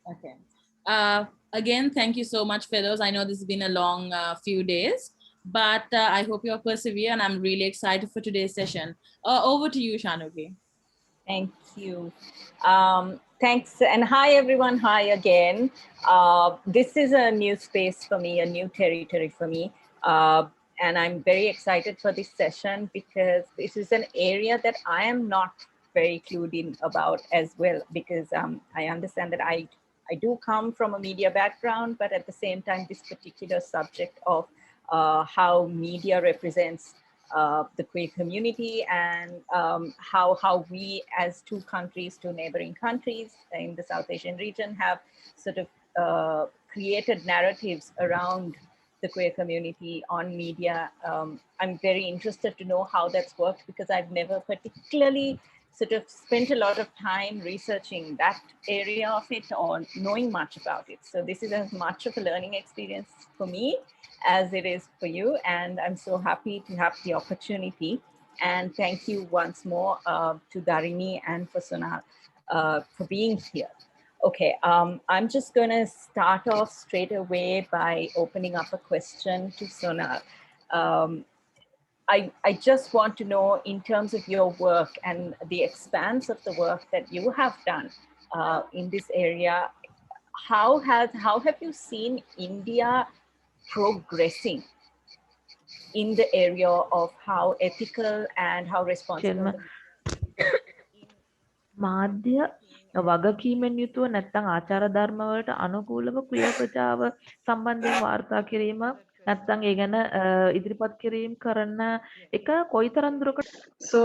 Okay. Again, thank you so much, Feroz. I know this has been a long few days, but I hope you'll persevere, and I'm really excited for today's session. Over to you, Shanuki. Thank you. Thanks. And hi, everyone. Hi again. This is a new space for me, a new territory for me. And I'm very excited for this session because this is an area that I am not very clued in about as well, because I understand that I do come from a media background, but at the same time, this particular subject of how media represents the queer community, and how we as two neighboring countries in the South Asian region have sort of created narratives around the queer community on media. I'm very interested to know how that's worked, because I've never particularly sort of spent a lot of time researching that area of it or knowing much about it. So this is as much of a learning experience for me as it is for you. And I'm so happy to have the opportunity. And thank you once more to Dharini and for Sonal for being here. Okay, I'm just going to start off straight away by opening up a question to Sonal. I just want to know, in terms of your work and the expanse of the work that you have done in this area, how have you seen India progressing in the area of how ethical and how responsible Chelma the මාධ්‍ය වගකීමෙන් යුතුව නැත්නම් ආචාර ධර්ම වලට අනුකූලව ක්‍රියාප්‍රජාව සම්බන්ධයෙන් වාර්තා කිරීම නැත්නම් ඒ ගැන ඉදිරිපත් කිරීම කරන එක කොයිතරම් දුරකට So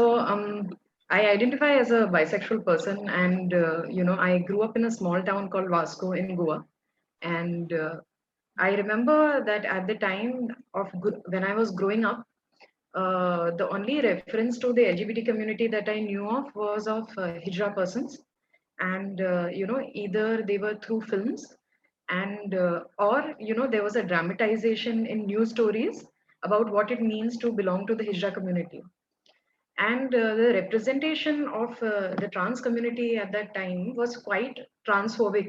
I identify as a bisexual person, and I grew up in a small town called Vasco in Goa, and I remember that at the time of when I was growing up, the only reference to the LGBT community that I knew of was of Hijra persons, and either they were through films, and or there was a dramatization in news stories about what it means to belong to the Hijra community. And the representation of the trans community at that time was quite transphobic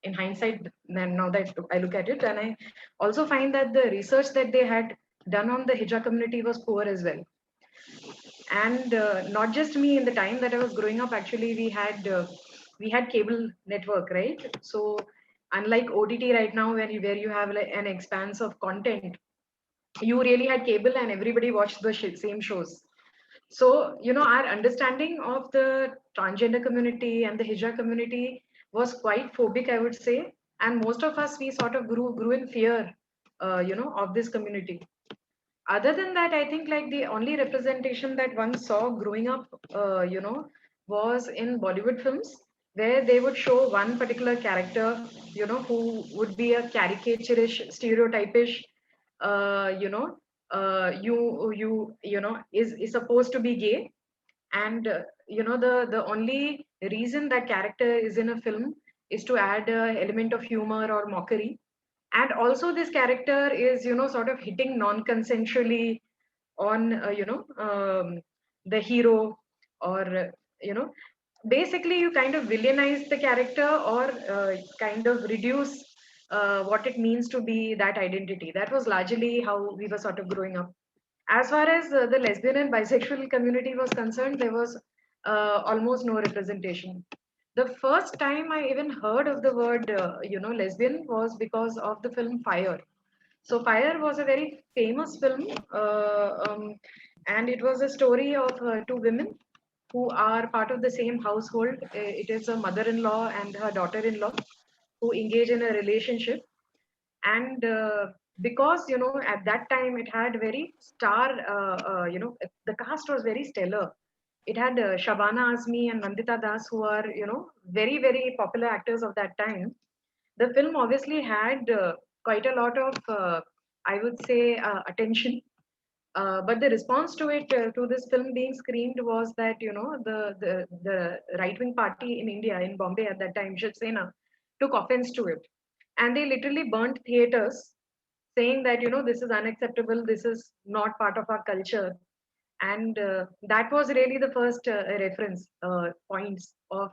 in hindsight. Now that I look at it, and I also find that the research that they had done on the Hijra community was poor as well. And not just me, in the time that I was growing up, actually we had cable network, right? So unlike OTT right now, where you have like an expanse of content, you really had cable and everybody watched the same shows. So, our understanding of the transgender community and the Hijra community was quite phobic, I would say. And most of us, we sort of grew in fear, of this community. Other than that, I think like the only representation that one saw growing up, was in Bollywood films, where they would show one particular character, who would be a caricaturish, stereotypish, you know, is supposed to be gay, and the only reason that character is in a film is to add a element of humor or mockery, and also this character is sort of hitting non-consensually on the hero, or basically you kind of villainize the character, or kind of reduce what it means to be that identity. That was largely how we were sort of growing up. As far as the lesbian and bisexual community was concerned, there was almost no representation. The first time I even heard of the word, lesbian was because of the film Fire. So Fire was a very famous film, and it was a story of two women who are part of the same household. It is a mother-in-law and her daughter-in-law who engage in a relationship, and because at that time it had very star, the cast was very stellar. It had Shabana Azmi and Nandita Das, who are very very popular actors of that time. The film obviously had quite a lot of I would say attention, but the response to it, to this film being screened, was that the right wing party in India, in Bombay at that time, Shiv Sena, took offense to it, and they literally burnt theaters, saying that this is unacceptable, this is not part of our culture, and that was really the first reference points of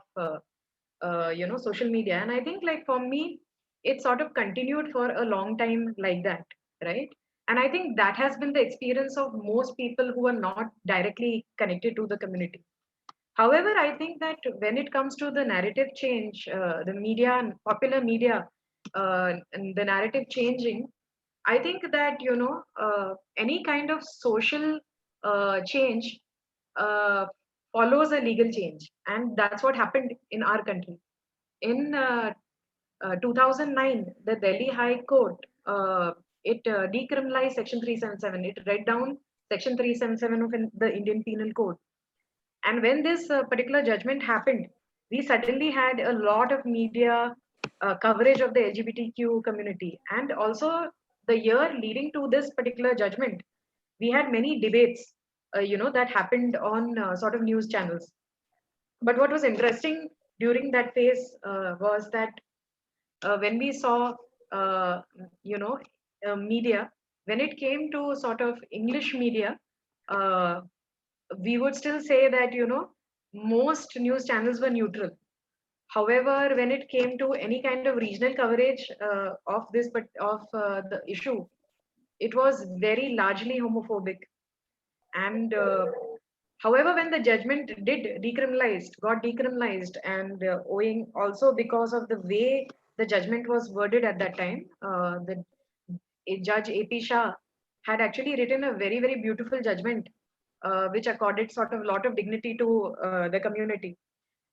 social media. And I think, like, for me, it sort of continued for a long time like that, right? And I think that has been the experience of most people who are not directly connected to the community. However, I think that when it comes to the narrative change, the media, popular media, and the narrative changing, I think that, any kind of social change uh, follows a legal change, and that's what happened in our country. In 2009, the Delhi High Court, it decriminalized Section 377. It read down Section 377 of the Indian Penal Code. And when this particular judgment happened, we suddenly had a lot of media coverage of the LGBTQ community. And also, the year leading to this particular judgment, we had many debates, that happened on sort of news channels. But what was interesting during that phase was that when we saw, uh, you know, media, when it came to sort of English media, uh, we would still say that, most news channels were neutral. However, when it came to any kind of regional coverage of this, but of the issue, it was very largely homophobic. And however, when the judgment got decriminalized, and owing also because of the way the judgment was worded at that time, the Judge A.P. Shah had actually written a very, very beautiful judgment, which accorded sort of a lot of dignity to the community.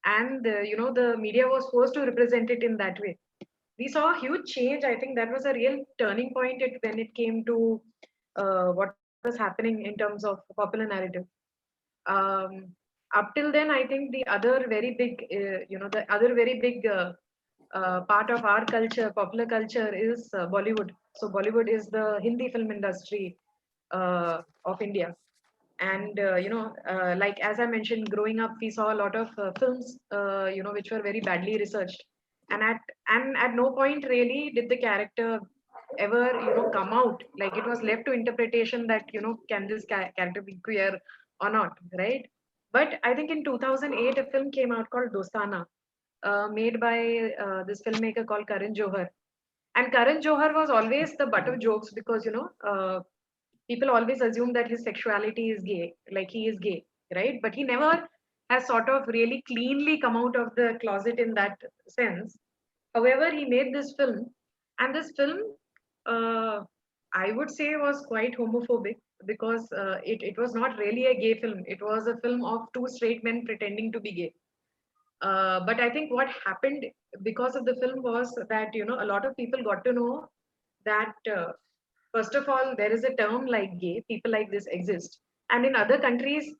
And, the media was forced to represent it in that way. We saw a huge change. I think that was a real turning point when it came to what was happening in terms of popular narrative. Um, Up till then, I think the other very big, the other very big part of our culture, popular culture, is Bollywood. So Bollywood is the Hindi film industry of India. And like, as I mentioned, growing up, we saw a lot of films, which were very badly researched, and at no point really did the character ever, come out. Like, it was left to interpretation that, can this character be queer or not, right? But I think in 2008, a film came out called Dostana, made by this filmmaker called Karan Johar. And Karan Johar was always the butt of jokes because, people always assume that his sexuality is gay, like he is gay, right? But he never has sort of really cleanly come out of the closet in that sense. However, he made this film, and this film, uh, I would say, was quite homophobic because it was not really a gay film. It was a film of two straight men pretending to be gay. But I think what happened because of the film was that, a lot of people got to know that, first of all, there is a term like gay. People like this exist, and in other countries,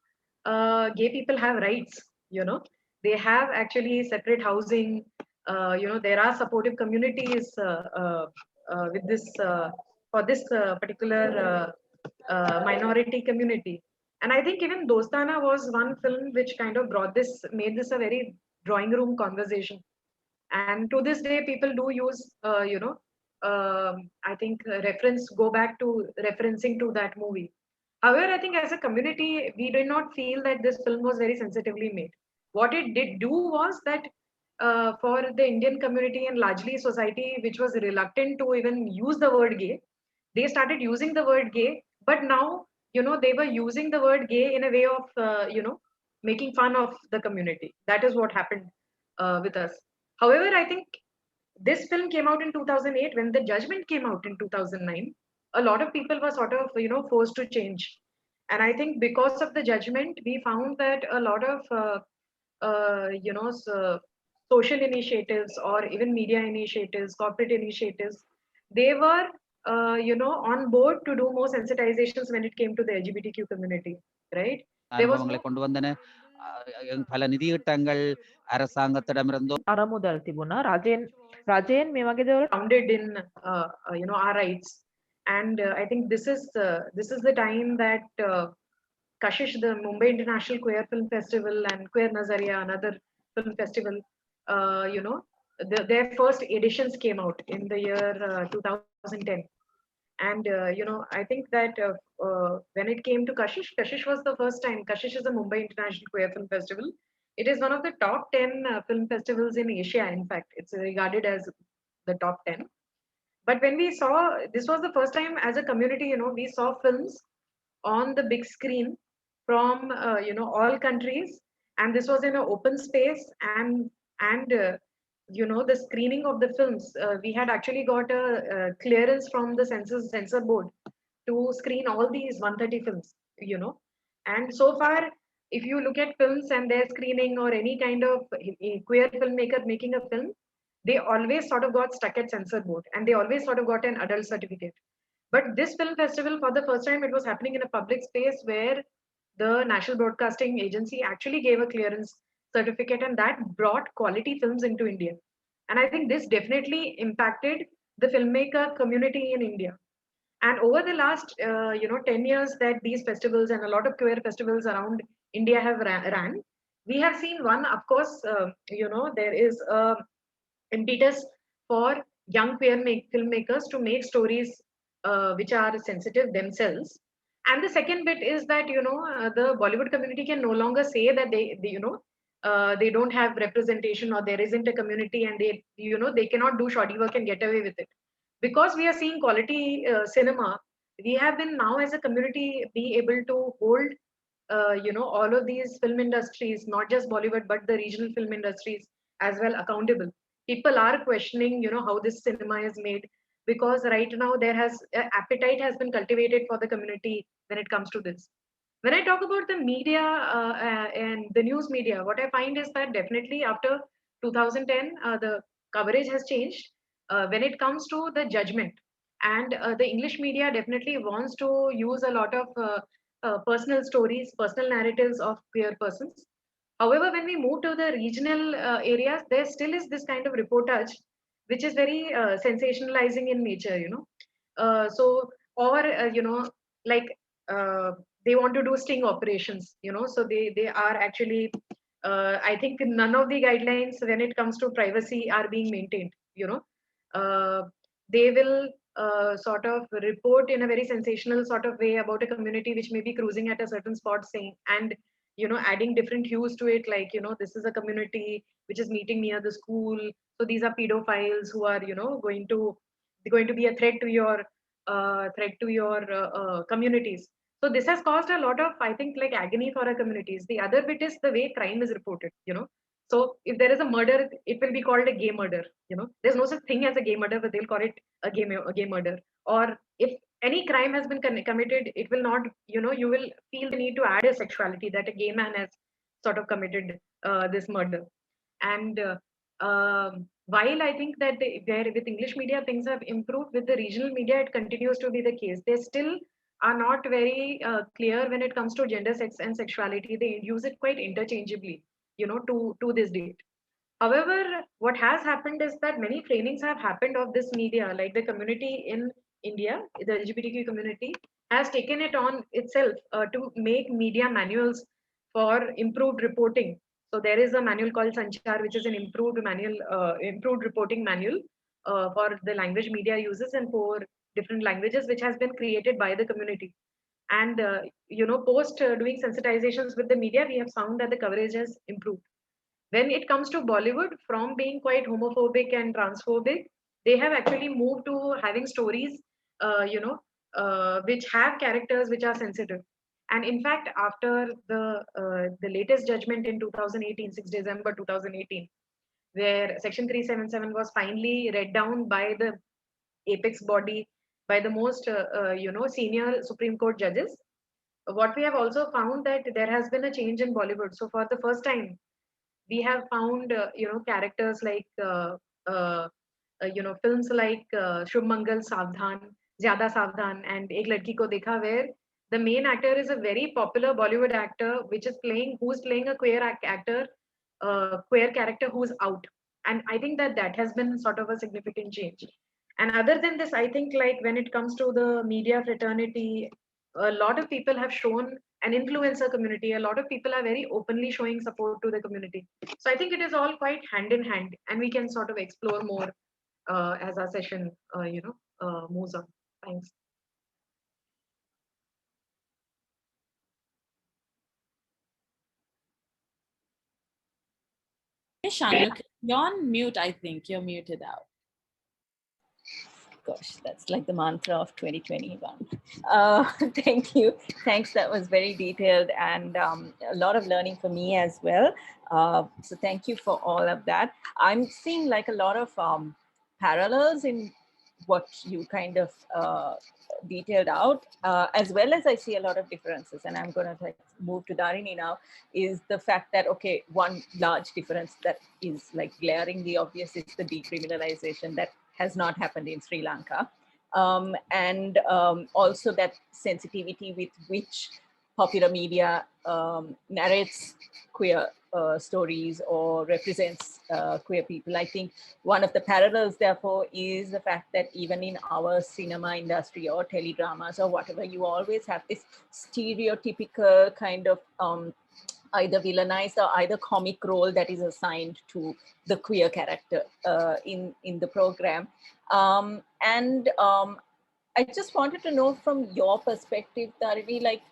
gay people have rights. They have actually separate housing. There are supportive communities with this for this particular minority community. And I think even Dostana was one film which kind of made this a very drawing room conversation. And to this day, people do use, I think, go back to referencing to that movie. However, I think as a community, we did not feel that this film was very sensitively made. What it did do was that, for the Indian community and largely society, which was reluctant to even use the word gay, they started using the word gay. But now, they were using the word gay in a way of, making fun of the community. That is what happened with us. However, I think this film came out in 2008. When the judgment came out in 2009, a lot of people were sort of, forced to change. And I think because of the judgment, we found that a lot of, social initiatives or even media initiatives, corporate initiatives, they were, on board to do more sensitizations when it came to the LGBTQ community, right? There was அனுபவங்களை கொண்டு வந்தன. பல நிதியிட்டங்கள் அரசாங்கத்திடமிருந்தோ අරමුදල් තිබුණා. රජයෙන් මේ වගේ දේවල් grounded in, our rights. And I think this is the time that Kashish, the Mumbai International Queer Film Festival, and Queer Nazariya, another film festival, their first editions came out in the year 2010. And I think that when it came to Kashish was the first time. Kashish is the Mumbai International Queer Film Festival, It is one of the top 10 film festivals in Asia. In fact, it's regarded as the top 10. But when we saw, this was the first time as a community, we saw films on the big screen from all countries, and this was in an open space, and the screening of the films, we had actually got a clearance from the censor board to screen all these 130 films, and so far, if you look at films and their screening or any kind of queer filmmaker making a film, they always sort of got stuck at censor board, and they always sort of got an adult certificate. But this film festival, for the first time, it was happening in a public space where the National Broadcasting Agency actually gave a clearance certificate, and that brought quality films into India. And I think this definitely impacted the filmmaker community in India. And over the last 10 years that these festivals and a lot of queer festivals around India have ran, we have seen one, of course, there is a impetus for young queer filmmakers to make stories which are sensitive themselves. And the second bit is that the Bollywood community can no longer say that they don't have representation, or there isn't a community, and they cannot do shoddy work and get away with it, because we are seeing quality cinema. We have been now as a community be able to hold all of these film industries, not just Bollywood but the regional film industries as well, accountable. People are questioning how this cinema is made, because right now there has appetite has been cultivated for the community when it comes to this. When I talk about the media and the news media, what I find is that definitely after 2010, the coverage has changed when it comes to the judgment. And the English media definitely wants to use a lot of personal stories, personal narratives of queer persons. However, when we move to the regional areas, there still is this kind of reportage, which is very sensationalizing in nature, or, like uh, they want to do sting operations, so they are actually, I think none of the guidelines when it comes to privacy are being maintained, uh, they will sort of report in a very sensational sort of way about a community which may be cruising at a certain spot, saying, and adding different hues to it, like this is a community which is meeting near the school, so these are pedophiles who are going to be a threat to your communities. So this has caused a lot of, I think, like agony for our communities. The other bit is the way crime is reported. So if there is a murder, it will be called a gay murder. There's no such thing as a gay murder, but they'll call it a gay murder. Or if any crime has been committed, it will not. You will feel the need to add a sexuality, that a gay man has sort of committed this murder. And while I think that there with English media things have improved, with the regional media it continues to be the case. They still are not very clear when it comes to gender, sex, and sexuality. They use it quite interchangeably, to this date. However, what has happened is that many trainings have happened of this media, like the community in India, the LGBTQ community has taken it on itself to make media manuals for improved reporting. So there is a manual called Sanchar, which is an improved reporting manual for the language media uses and for different languages, which has been created by the community. And post doing sensitizations with the media, we have found that the coverage has improved. When it comes to Bollywood, from being quite homophobic and transphobic, they have actually moved to having stories, which have characters which are sensitive. And in fact, after the latest judgment in 2018, 6 December 2018, where Section 377 was finally read down by the apex body, by the most senior Supreme Court judges, what we have also found that there has been a change in Bollywood. So for the first time, we have found characters like films like Shubh Mangal, Savdhan, Zyada Savdhan, and Ek Ladki Ko Dekha, where the main actor is a very popular Bollywood actor, who's playing a actor, queer character who's out. And I think that has been sort of a significant change. And other than this, I think, like when it comes to the media fraternity, a lot of people have shown an influencer community. A lot of people are very openly showing support to the community. So I think it is all quite hand in hand, and we can sort of explore more as our session, moves on. Thanks. Hey, Shanuki, you're on mute, I think. You're muted out. Gosh, that's like the mantra of 2021. Thank you. Thanks. That was very detailed and a lot of learning for me as well. So thank you for all of that. I'm seeing like a lot of parallels in what you kind of detailed out, as well as I see a lot of differences. And I'm going to move to Dharini now, is the fact that, okay, one large difference that is like glaringly obvious is the decriminalization that has not happened in Sri Lanka. And also that sensitivity with which popular media narrates queer stories or represents queer people. I think one of the parallels, therefore, is the fact that even in our cinema industry or teledramas or whatever, you always have this stereotypical kind of either villainized or either comic role that is assigned to the queer character in the program. I just wanted to know from your perspective, Dharini, like,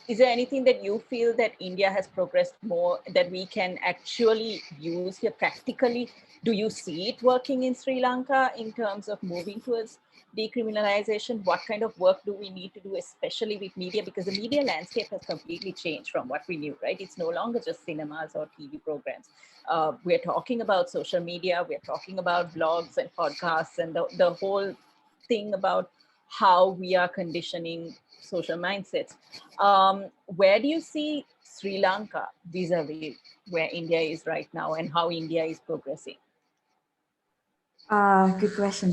is there anything that you feel that India has progressed more that we can actually use here practically? Do you see it working in Sri Lanka in terms of moving towards decriminalization? What kind of work do we need to do, especially with media? Because the media landscape has completely changed from what we knew, right? It's no longer just cinemas or TV programs. We're talking about social media, we're talking about blogs and podcasts and the whole thing about how we are conditioning social mindsets. Where do you see Sri Lanka vis-a-vis where India is right now and how India is progressing? Good question.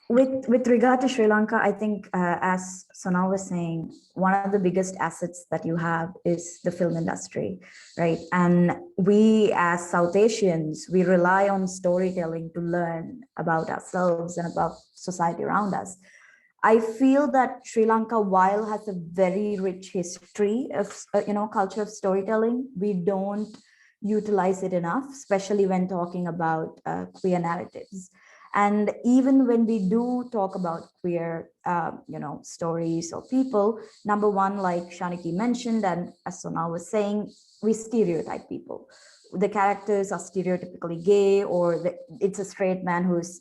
With regard to Sri Lanka, I think as Sonal was saying, one of the biggest assets that you have is the film industry, right? And we as South Asians, we rely on storytelling to learn about ourselves and about society around us. I feel that Sri Lanka, while has a very rich history of culture of storytelling, we don't utilize it enough, especially when talking about queer narratives. And even when we do talk about queer, stories or people, number one, like Shanuki mentioned, and as Sonal was saying, we stereotype people. The characters are stereotypically gay, or it's a straight man who's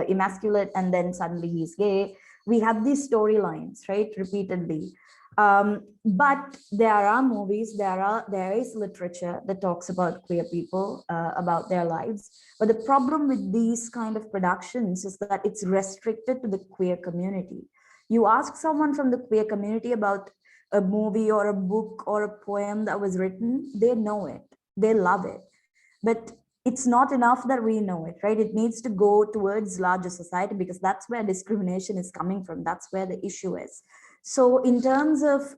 emasculate, and then suddenly he's gay. We have these storylines, right, repeatedly. But there are movies, there is literature that talks about queer people, about their lives. But the problem with these kind of productions is that it's restricted to the queer community. You ask someone from the queer community about a movie or a book or a poem that was written, they know it, they love it. But it's not enough that we know it, right? It needs to go towards larger society, because that's where discrimination is coming from. That's where the issue is. So in terms of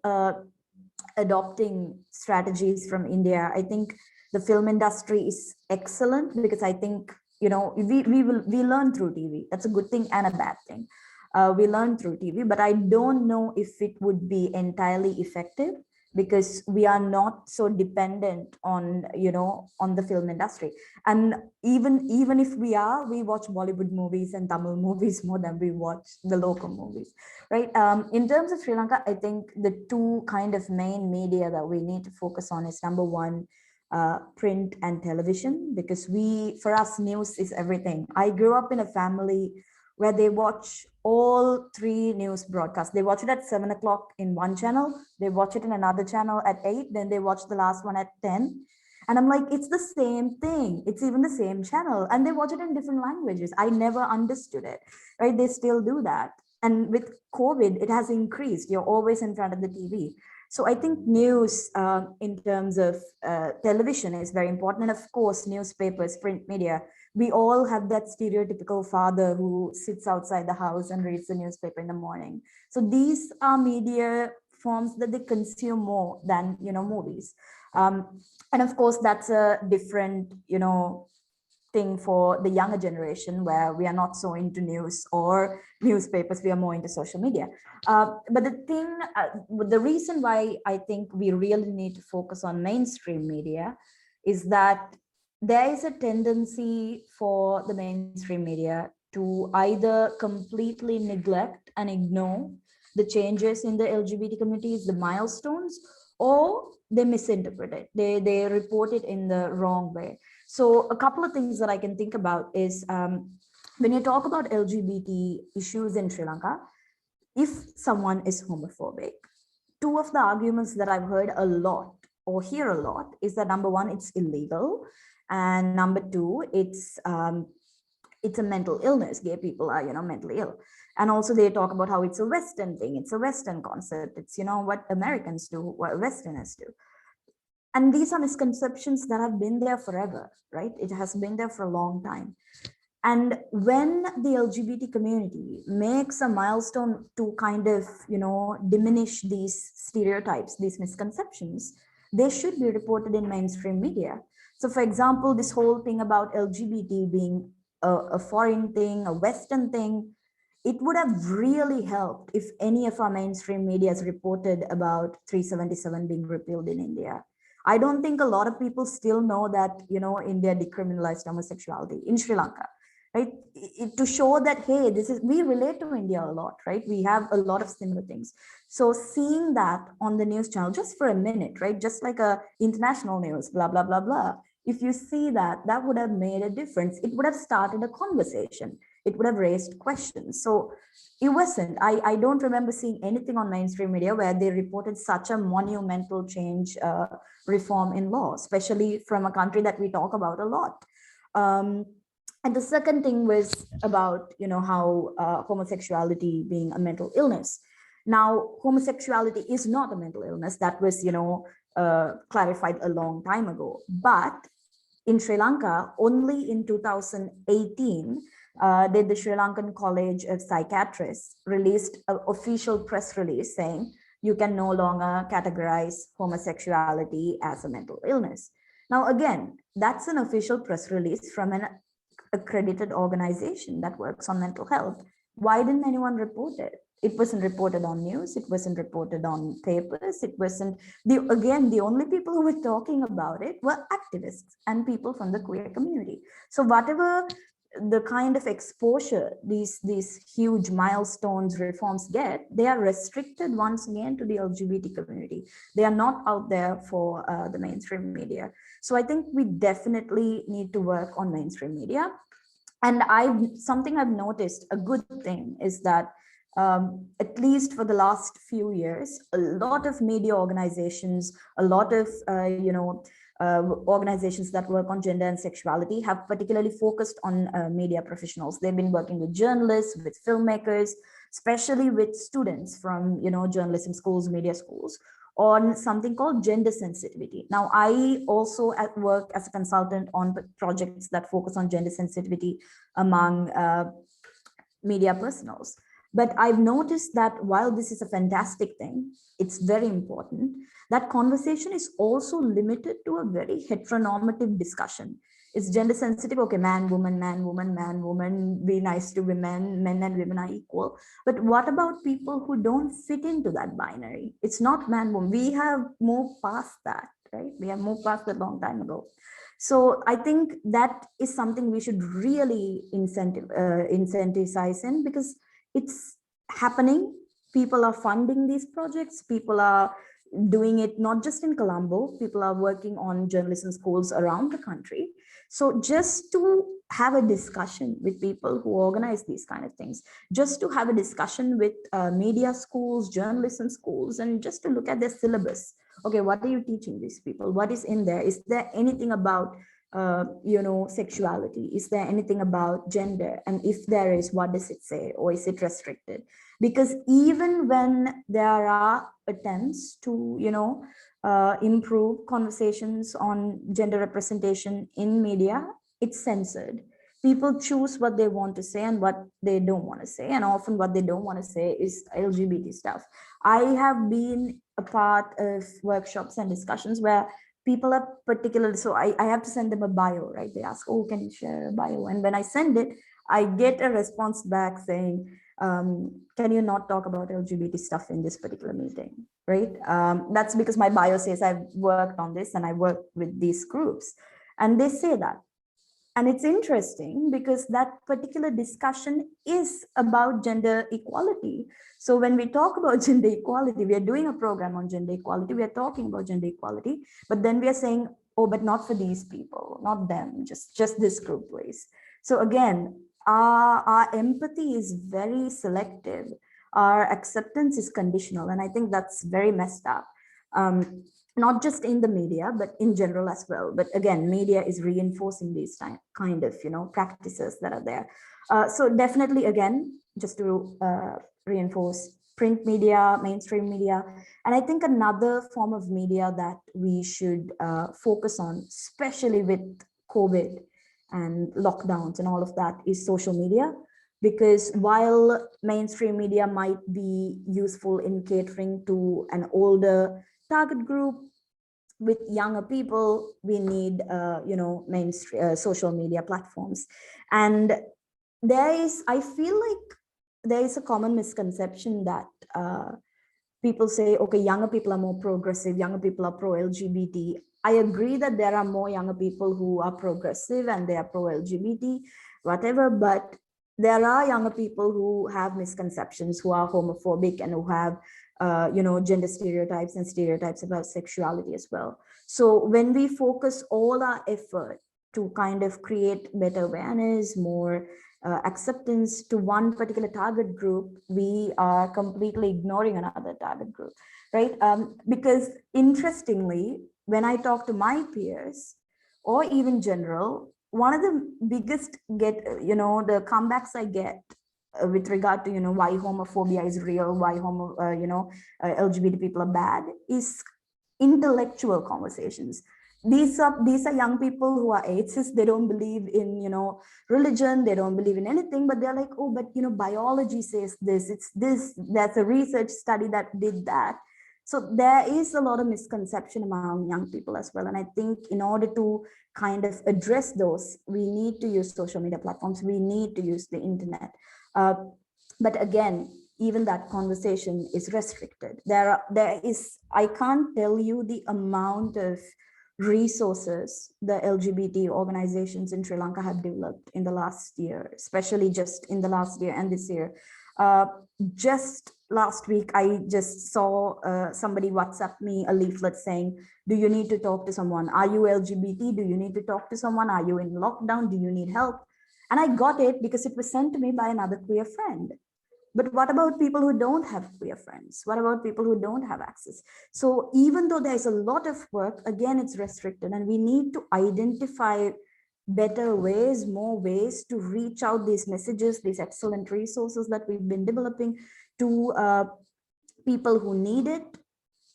adopting strategies from India, I think the film industry is excellent, because I think, we learn through TV. That's a good thing and a bad thing. We learn through TV, but I don't know if it would be entirely effective, because we are not so dependent on the film industry. And even if we watch Bollywood movies and Tamil movies more than we watch the local movies, right? In terms of Sri Lanka, I think the two kind of main media that we need to focus on is, number one, print and television, because for us, news is everything. I grew up in a family where they watch all three news broadcasts. They watch it at 7 o'clock in one channel, they watch it in another channel at 8, then they watch the last one at 10. And I'm like, it's the same thing. It's even the same channel. And they watch it in different languages. I never understood it, right? They still do that. And with COVID, it has increased. You're always in front of the TV. So I think news in terms of television is very important. And of course, newspapers, print media, we all have that stereotypical father who sits outside the house and reads the newspaper in the morning. So these are media forms that they consume more than, movies. And of course, that's a different, thing for the younger generation, where we are not so into news or newspapers, we are more into social media. But the reason why I think we really need to focus on mainstream media is that there is a tendency for the mainstream media to either completely neglect and ignore the changes in the LGBT communities, the milestones, or they misinterpret it. They report it in the wrong way. So a couple of things that I can think about is when you talk about LGBT issues in Sri Lanka, if someone is homophobic, two of the arguments that I've heard a lot or hear a lot is that number one, it's illegal, and number two, it's a mental illness. Gay people are, mentally ill. And also they talk about how it's a Western thing. It's a Western concept. It's, what Americans do, what Westerners do. And these are misconceptions that have been there forever, right? It has been there for a long time. And when the LGBT community makes a milestone to kind of, diminish these stereotypes, these misconceptions, they should be reported in mainstream media. So for example, this whole thing about LGBT being a foreign thing, a Western thing, it would have really helped if any of our mainstream media has reported about 377 being repealed in India. I don't think a lot of people still know that, India decriminalized homosexuality in Sri Lanka, right? To show that, hey, we relate to India a lot, right? We have a lot of similar things. So seeing that on the news channel just for a minute, right? Just like a international news, blah, blah, blah, blah. If you see that, that would have made a difference. It would have started a conversation. It would have raised questions. So it wasn't, I don't remember seeing anything on mainstream media where they reported such a monumental change, reform in law, especially from a country that we talk about a lot. And the second thing was about, how homosexuality being a mental illness. Now, homosexuality is not a mental illness. That was, clarified a long time ago. But in Sri Lanka, only in 2018, did the Sri Lankan College of Psychiatrists released an official press release saying you can no longer categorize homosexuality as a mental illness. Now, again, that's an official press release from an accredited organization that works on mental health. Why didn't anyone report it? It wasn't reported on news. It wasn't reported on papers. It wasn't, the only people who were talking about it were activists and people from the queer community. So whatever the kind of exposure these huge milestones reforms get, they are restricted once again to the LGBT community. They are not out there for the mainstream media. So I think we definitely need to work on mainstream media. And something I've noticed, a good thing is that at least for the last few years, a lot of media organizations, a lot of organizations that work on gender and sexuality have particularly focused on media professionals. They've been working with journalists, with filmmakers, especially with students from journalism schools, media schools, on something called gender sensitivity. Now, I also work as a consultant on projects that focus on gender sensitivity among media personals. But I've noticed that while this is a fantastic thing, it's very important, that conversation is also limited to a very heteronormative discussion. It's gender sensitive, okay, man, woman, man, woman, man, woman, be nice to women, men and women are equal. But what about people who don't fit into that binary? It's not man, woman. We have moved past that, right? We have moved past that a long time ago. So I think that is something we should really incentivize in, because it's happening. People are funding these projects. People are doing it not just in Colombo. People are working on journalism schools around the country. So just to have a discussion with people who organize these kind of things, just to have a discussion with media schools, journalism schools, and just to look at their syllabus. Okay, what are you teaching these people? What is in there? Is there anything about sexuality? Is there anything about gender? And if there is, what does it say? Or is it restricted? Because even when there are attempts to, improve conversations on gender representation in media, it's censored. People choose what they want to say and what they don't want to say. And often what they don't want to say is LGBT stuff. I have been a part of workshops and discussions where people are particularly, so I have to send them a bio, right? They ask, oh, can you share a bio? And when I send it, I get a response back saying, can you not talk about LGBT stuff in this particular meeting, right? That's because my bio says I've worked on this and I work with these groups. And they say that. And it's interesting because that particular discussion is about gender equality. So when we talk about gender equality, we are doing a program on gender equality, we are talking about gender equality, but then we are saying, oh, but not for these people, not them, just this group, please. So again, our empathy is very selective. Our acceptance is conditional. And I think that's very messed up. Not just in the media, but in general as well. But again, media is reinforcing these kind of, practices that are there. So definitely, again, just to reinforce print media, mainstream media. And I think another form of media that we should focus on, especially with COVID and lockdowns and all of that, is social media. Because while mainstream media might be useful in catering to an older target group, with younger people, we need, mainstream social media platforms. And I feel like there is a common misconception that people say, okay, younger people are more progressive, younger people are pro-LGBT. I agree that there are more younger people who are progressive and they are pro-LGBT, whatever, but there are younger people who have misconceptions, who are homophobic, and who have gender stereotypes and stereotypes about sexuality as well. So when we focus all our effort to kind of create better awareness, more acceptance to one particular target group, we are completely ignoring another target group, right? Because interestingly, when I talk to my peers or even general, one of the biggest the comebacks I get with regard to why homophobia is real, why LGBT people are bad, is intellectual conversations. These are young people who are atheists. They don't believe in religion, they don't believe in anything, but they're like, oh, but biology says this, it's this, that's a research study that did that. So there is a lot of misconception among young people as well. And I think in order to kind of address those, we need to use social media platforms, we need to use the internet. But again, even that conversation is restricted. I can't tell you the amount of resources the LGBT organizations in Sri Lanka have developed in the last year, especially just in the last year and this year. Just last week, I just saw somebody WhatsApp me a leaflet saying, do you need to talk to someone? Are you LGBT? Do you need to talk to someone? Are you in lockdown? Do you need help? And I got it because it was sent to me by another queer friend. But what about people who don't have queer friends? What about people who don't have access? So even though there's a lot of work, again, it's restricted, and we need to identify better ways, more ways to reach out these messages, these excellent resources that we've been developing to people who need it,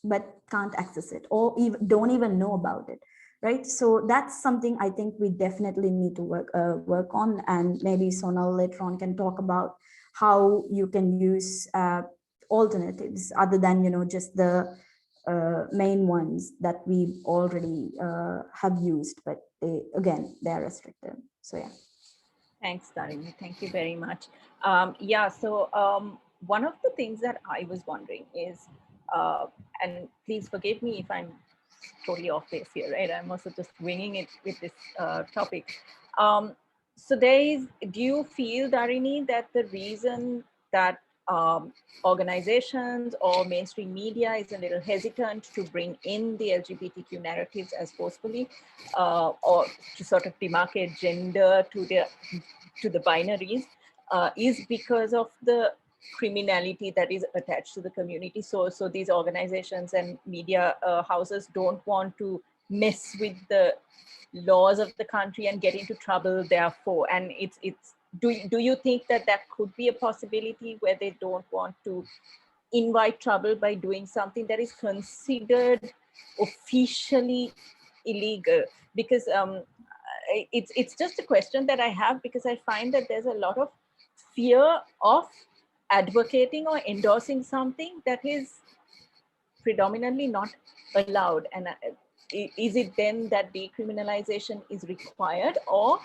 but can't access it or even don't even know about it. Right. So that's something I think we definitely need to work on. And maybe Sonal later on can talk about how you can use alternatives other than, just the main ones that we already have used, but they're restricted. So yeah. Thanks, Dharini. Thank you very much. One of the things that I was wondering is, and please forgive me if I'm totally off base here, right? I'm also just winging it with this topic. So do you feel, Dharini, that the reason that organizations or mainstream media is a little hesitant to bring in the LGBTQ narratives as forcefully, or to sort of demarcate gender to the binaries, is because of the criminality that is attached to the community? So these organizations and media houses don't want to mess with the laws of the country and get into trouble therefore. And do you think that could be a possibility where they don't want to invite trouble by doing something that is considered officially illegal? Because it's just a question that I have, because I find that there's a lot of fear of advocating or endorsing something that is predominantly not allowed. And is it then that decriminalization is required, or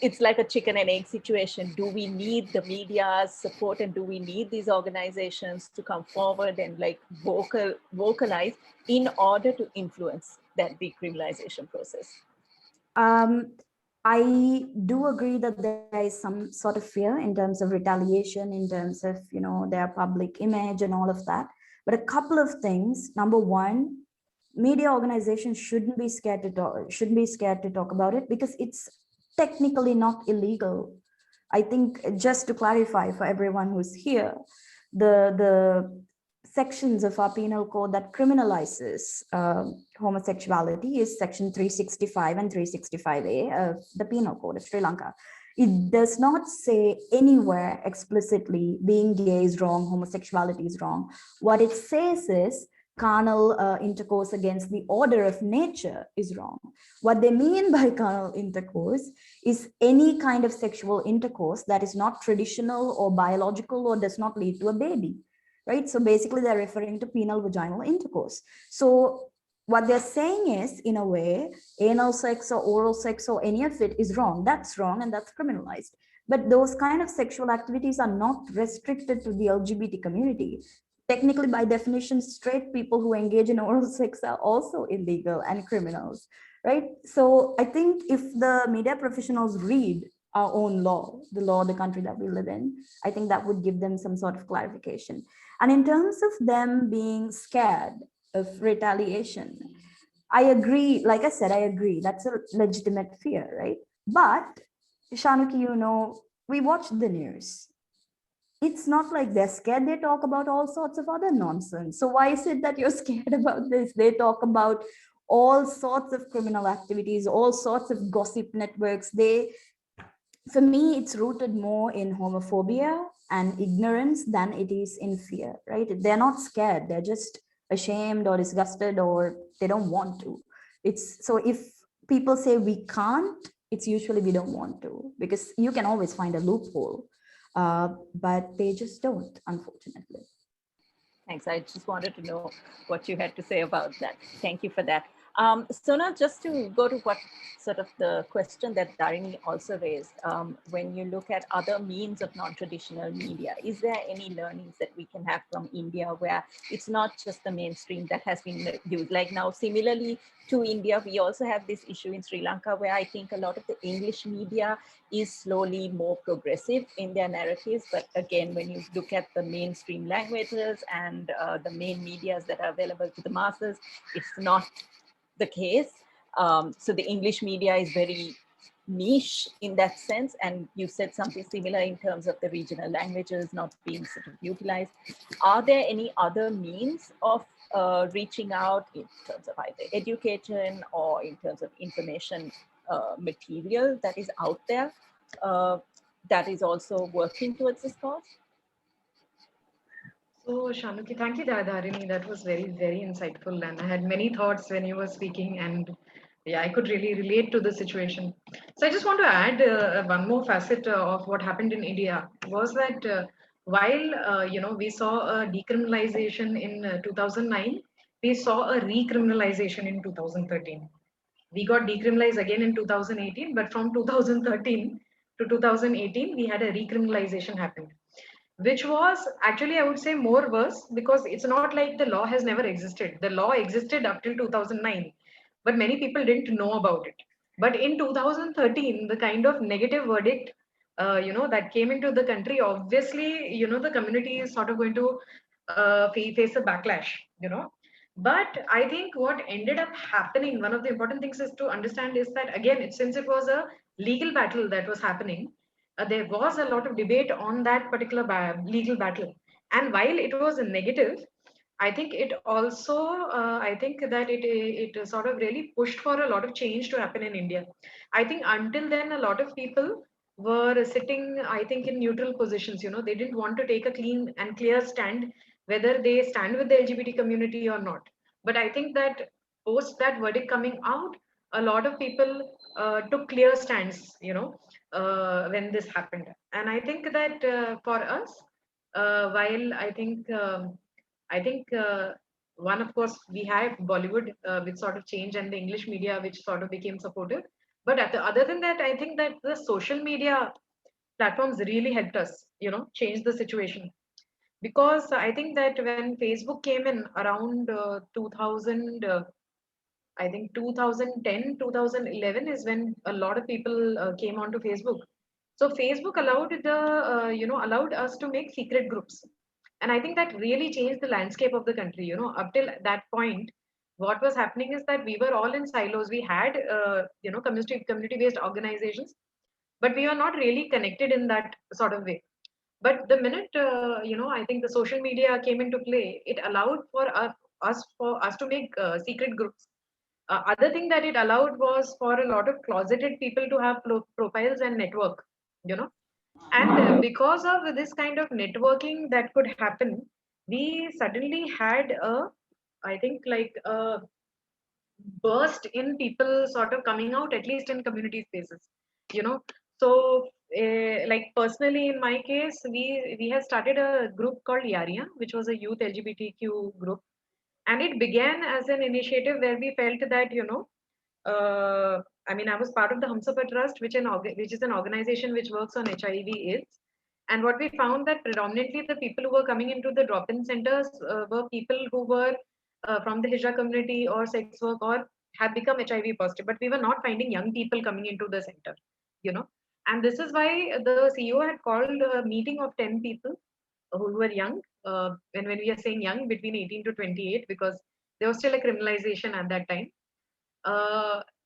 it's like a chicken and egg situation? Do we need the media's support, and do we need these organizations to come forward and like vocalize in order to influence that decriminalization process? I do agree that there is some sort of fear in terms of retaliation, in terms of, you know, their public image and all of that. But a couple of things. Number one, media organizations shouldn't be scared to talk about it, because it's technically not illegal. I think, just to clarify for everyone who's here, the sections of our penal code that criminalizes homosexuality is section 365 and 365A of the penal code of Sri Lanka. It does not say anywhere explicitly being gay is wrong, homosexuality is wrong. What it says is carnal intercourse against the order of nature is wrong. What they mean by carnal intercourse is any kind of sexual intercourse that is not traditional or biological or does not lead to a baby, right? So basically they're referring to penile vaginal intercourse. So what they're saying is, in a way, anal sex or oral sex or any of it is wrong. That's wrong and that's criminalized. But those kind of sexual activities are not restricted to the LGBT community. Technically, by definition, straight people who engage in oral sex are also illegal and criminals, right? So I think if the media professionals read our own law, the law of the country that we live in, I think that would give them some sort of clarification. And in terms of them being scared of retaliation, I agree. Like I said, I agree. That's a legitimate fear, right? But Shanuki, you know, we watch the news. It's not like they're scared. They talk about all sorts of other nonsense. So why is it that you're scared about this? They talk about all sorts of criminal activities, all sorts of gossip networks. For me, it's rooted more in homophobia and ignorance than it is in fear, right? They're not scared. They're just ashamed or disgusted, or they don't want to. It's so if people say we can't, it's usually we don't want to, because you can always find a loophole, but they just don't, unfortunately. Thanks. I just wanted to know what you had to say about that. Thank you for that. Sonal, just to go to what sort of the question that Dharini also raised, when you look at other means of non-traditional media, is there any learnings that we can have from India where it's not just the mainstream that has been used? Like now, similarly to India, we also have this issue in Sri Lanka where I think a lot of the English media is slowly more progressive in their narratives. But again, when you look at the mainstream languages and the main medias that are available to the masses, it's not the case. So the English media is very niche in that sense. And you said something similar in terms of the regional languages not being sort of utilized. Are there any other means of reaching out in terms of either education or in terms of information material that is out there that is also working towards this cause? So, Shanuki, thank you, Dharini. That was very, very insightful. And I had many thoughts when you were speaking, and yeah, I could really relate to the situation. So, I just want to add one more facet of what happened in India was that while we saw a decriminalization in 2009, we saw a recriminalization in 2013. We got decriminalized again in 2018, but from 2013 to 2018, we had a recriminalization happen, which was actually, I would say, more worse, because it's not like the law has never existed. The law existed up till 2009, but many people didn't know about it. But in 2013, the kind of negative verdict that came into the country, obviously, the community is sort of going to face a backlash, but I think what ended up happening, one of the important things is to understand is that, again, since it was a legal battle that was happening, there was a lot of debate on that particular legal battle. And while it was a negative, I think it also, I think that it sort of really pushed for a lot of change to happen in India. I think until then, a lot of people were sitting, I think, in neutral positions. They didn't want to take a clean and clear stand, whether they stand with the LGBT community or not. But I think that post that verdict coming out, a lot of people took clear stands, when this happened. And I think that for us, while I think one, of course, we have Bollywood, which sort of changed, and the English media, which sort of became supportive. But other than that, I think that the social media platforms really helped us, change the situation. Because I think that when Facebook came in around 2000, I think 2010, 2011 is when a lot of people came onto Facebook. So Facebook allowed allowed us to make secret groups. And I think that really changed the landscape of the country. Up till that point, what was happening is that we were all in silos. We had, community-based organizations, but we were not really connected in that sort of way. But the minute, I think the social media came into play, it allowed for us to make secret groups. Other thing that it allowed was for a lot of closeted people to have profiles and network, you know. And because of this kind of networking that could happen, we suddenly had I think like a burst in people sort of coming out, at least in community spaces, you know. So, like personally, in my case, we have started a group called Yaria, which was a youth LGBTQ group, and it began as an initiative where we felt that I was part of the Humsafar Trust, which is an organization which works on HIV/AIDS. And what we found that predominantly the people who were coming into the drop-in centers were people who were from the Hijra community or sex work or have become HIV positive. But we were not finding young people coming into the center, you know. And this is why the CEO had called a meeting of 10 people who were young. And when we are saying young, between 18 to 28, because there was still a criminalization at that time.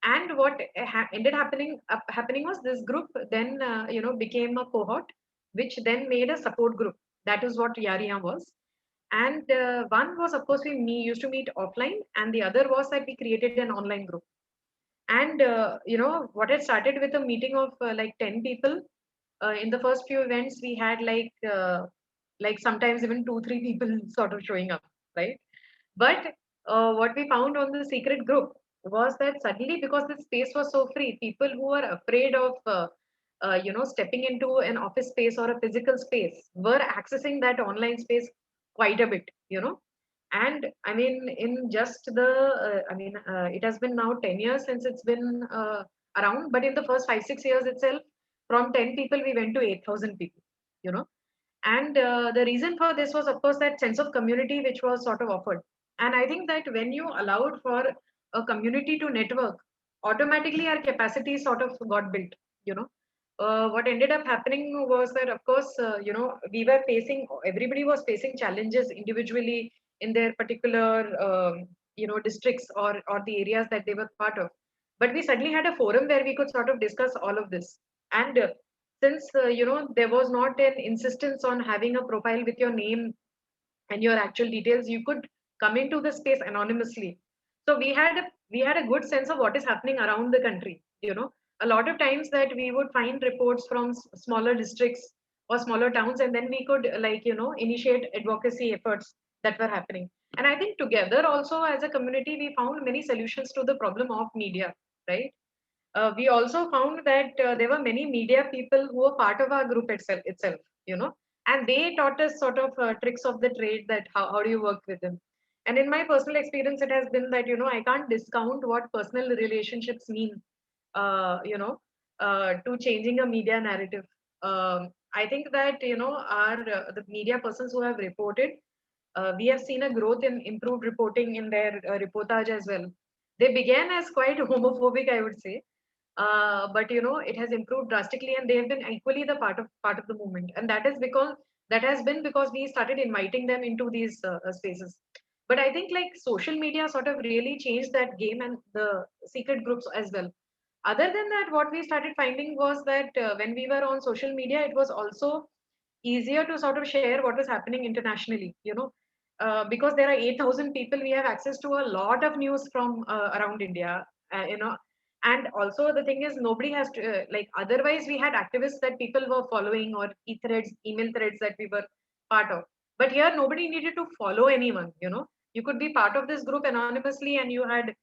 And what ended happening was this group then became a cohort, which then made a support group. That is what Yaria was. And one was, of course, we used to meet offline, and the other was that we created an online group. And what had started with a meeting of like 10 people. In the first few events, we had like sometimes even 2-3 people sort of showing up, right? But what we found on the secret group was that suddenly, because the space was so free, people who were afraid of, stepping into an office space or a physical space were accessing that online space quite a bit, And I mean, in just it has been now 10 years since it's been around, but in the first 5-6 years itself, from 10 people, we went to 8,000 people, you know and the reason for this was, of course, that sense of community which was sort of offered. And I think that when you allowed for a community to network, automatically our capacity sort of got built. What ended up happening was that, of course, everybody was facing challenges individually in their particular, districts or the areas that they were part of. But we suddenly had a forum where we could sort of discuss all of this. And since there was not an insistence on having a profile with your name and your actual details, you could come into the space anonymously. So we had a good sense of what is happening around the country. A lot of times that we would find reports from smaller districts or smaller towns, and then we could initiate advocacy efforts that were happening. And I think together also as a community we found many solutions to the problem of media, right? We also found that there were many media people who were part of our group itself, and they taught us sort of tricks of the trade, that how do you work with them. And in my personal experience, it has been that, I can't discount what personal relationships mean, to changing a media narrative. I think that, the media persons who have reported, we have seen a growth in improved reporting in their reportage as well. They began as quite homophobic, I would say, but it has improved drastically, and they have been equally the part of the movement. And that has been because we started inviting them into these spaces. But I think like social media sort of really changed that game, and the secret groups as well. Other than that, what we started finding was that when we were on social media, it was also easier to sort of share what was happening internationally, because there are 8,000 people, we have access to a lot of news from around India, and also the thing is, nobody has to, otherwise we had activists that people were following, or email threads that we were part of. But here, nobody needed to follow anyone, you could be part of this group anonymously, and you had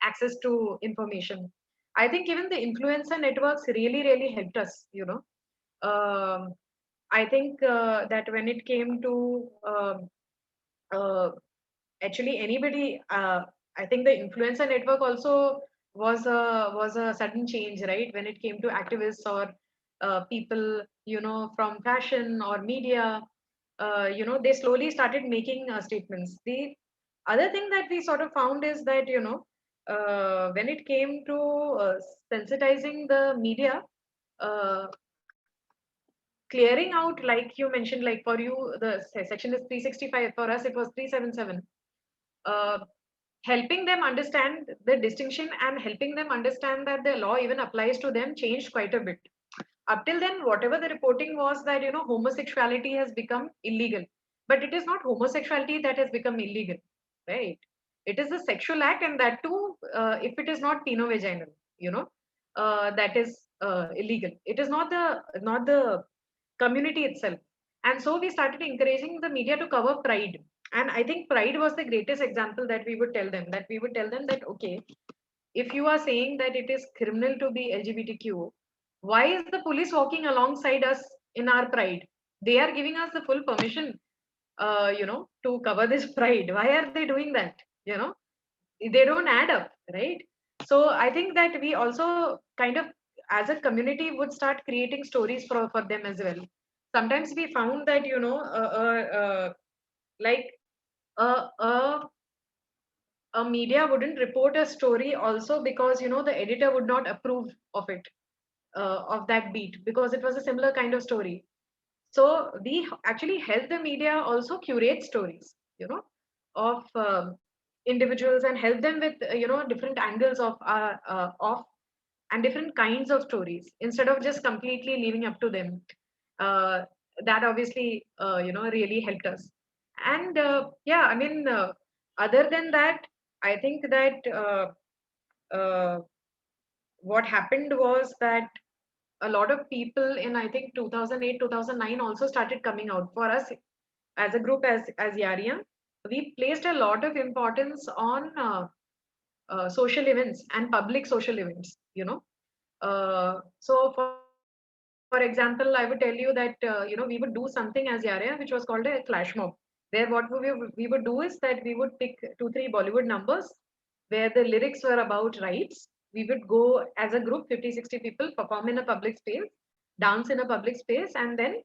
access to information. I think even the influencer networks really, really helped us, um, I think that when it came to uh, actually anybody, I think the influencer network also was a sudden change, right? When it came to activists or people, from fashion or media, they slowly started making statements. The other thing that we sort of found is that, when it came to sensitizing the media, clearing out, like you mentioned, like for you, the section is 365. For us, it was 377. Helping them understand the distinction and helping them understand that the law even applies to them changed quite a bit. Up till then, whatever the reporting was that, homosexuality has become illegal, but it is not homosexuality that has become illegal, right? It is a sexual act, and that too, if it is not peno-vaginal, that is illegal. It is not the community itself. And so we started encouraging the media to cover pride. And I think pride was the greatest example that we would tell them, that okay, if you are saying that it is criminal to be LGBTQ, why is the police walking alongside us in our pride? They are giving us the full permission, to cover this pride. Why are they doing that? They don't add up, right? So I think that we also kind of, as a community, would start creating stories for them as well. Sometimes we found that, like uh, uh, a media wouldn't report a story also because the editor would not approve of it, of that beat, because it was a similar kind of story. So we actually help the media also curate stories, of individuals, and help them with different angles of and different kinds of stories, instead of just completely leaving up to them. uh, that obviously really helped us. And yeah, I mean, other than that, I think that uh, what happened was that a lot of people in, I think, 2008 2009 also started coming out. For us as a group, as Yaria, we placed a lot of importance on social events and public social events, so for example, I would tell you that we would do something as Yaria, which was called a flash mob, where what we would do is that we would pick 2 3 Bollywood numbers where the lyrics were about rights. We would go as a group, 50 60 people, perform in a public space, dance in a public space, and then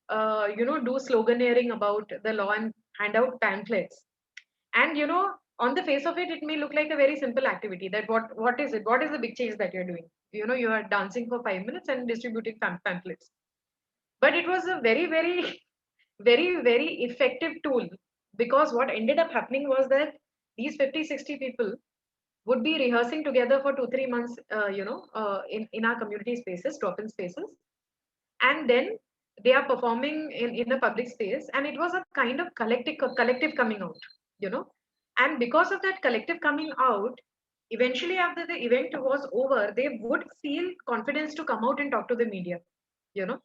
do sloganeering about the law and hand out pamphlets. And on the face of it, it may look like a very simple activity. That what is it? What is the big change that you're doing? You are dancing for 5 minutes and distributing pamphlets. But it was a very, very, very, very effective tool, because what ended up happening was that these 50 60 people would be rehearsing together for 2 3 months, in our community spaces, drop-in spaces, and then they are performing in a public space, and it was a kind of collective coming out, you know and because of that collective coming out, eventually after the event was over, they would feel confidence to come out and talk to the media, you know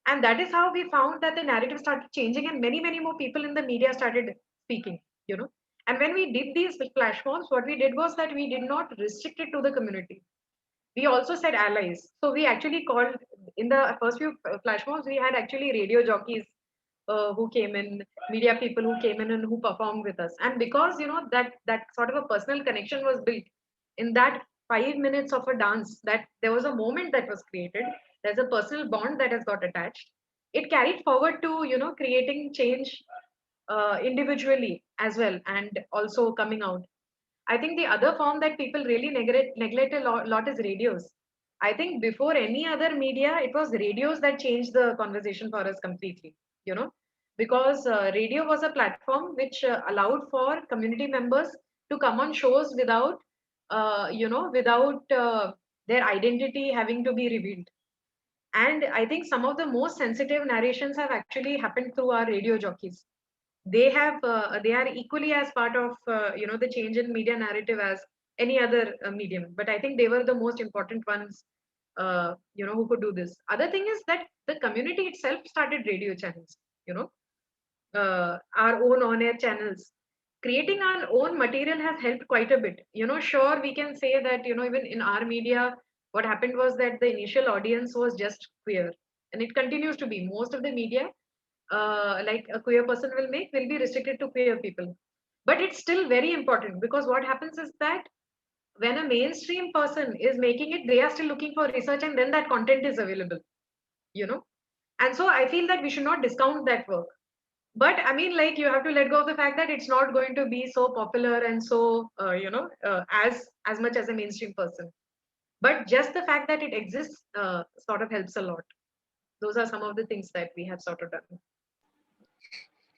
and that is how we found that the narrative started changing, and many many more people in the media started speaking, you know and when we did these flash mobs, what we did was that we did not restrict it to the community. We also said allies. So we actually called, in the first few flash mobs, we had actually radio jockeys who came in, media people who came in and who performed with us. And because that sort of a personal connection was built in that 5 minutes of a dance, that there was a moment that was created. There's a personal bond that has got attached. It carried forward to creating change individually as well, and also coming out. I think the other form that people really neglect a lot is radios. I think before any other media, it was radios that changed the conversation for us completely, you know, because radio was a platform which allowed for community members to come on shows without their identity having to be revealed. And I think some of the most sensitive narrations have actually happened through our radio jockeys. They are equally as part of the change in media narrative as any other medium, but I think they were the most important ones who could do this. Other thing is that the community itself started radio channels, our own on air channels. Creating our own material has helped quite a bit. Sure, we can say that even in our media, what happened was that the initial audience was just queer, and it continues to be. Most of the media, like a queer person will be restricted to queer people, but it's still very important, because what happens is that when a mainstream person is making it, they are still looking for research, and then that content is available, you know and so I feel that we should not discount that work. But I mean, like, you have to let go of the fact that it's not going to be so popular and so, as much as a mainstream person. But just the fact that it exists sort of helps a lot. Those are some of the things that we have sort of done.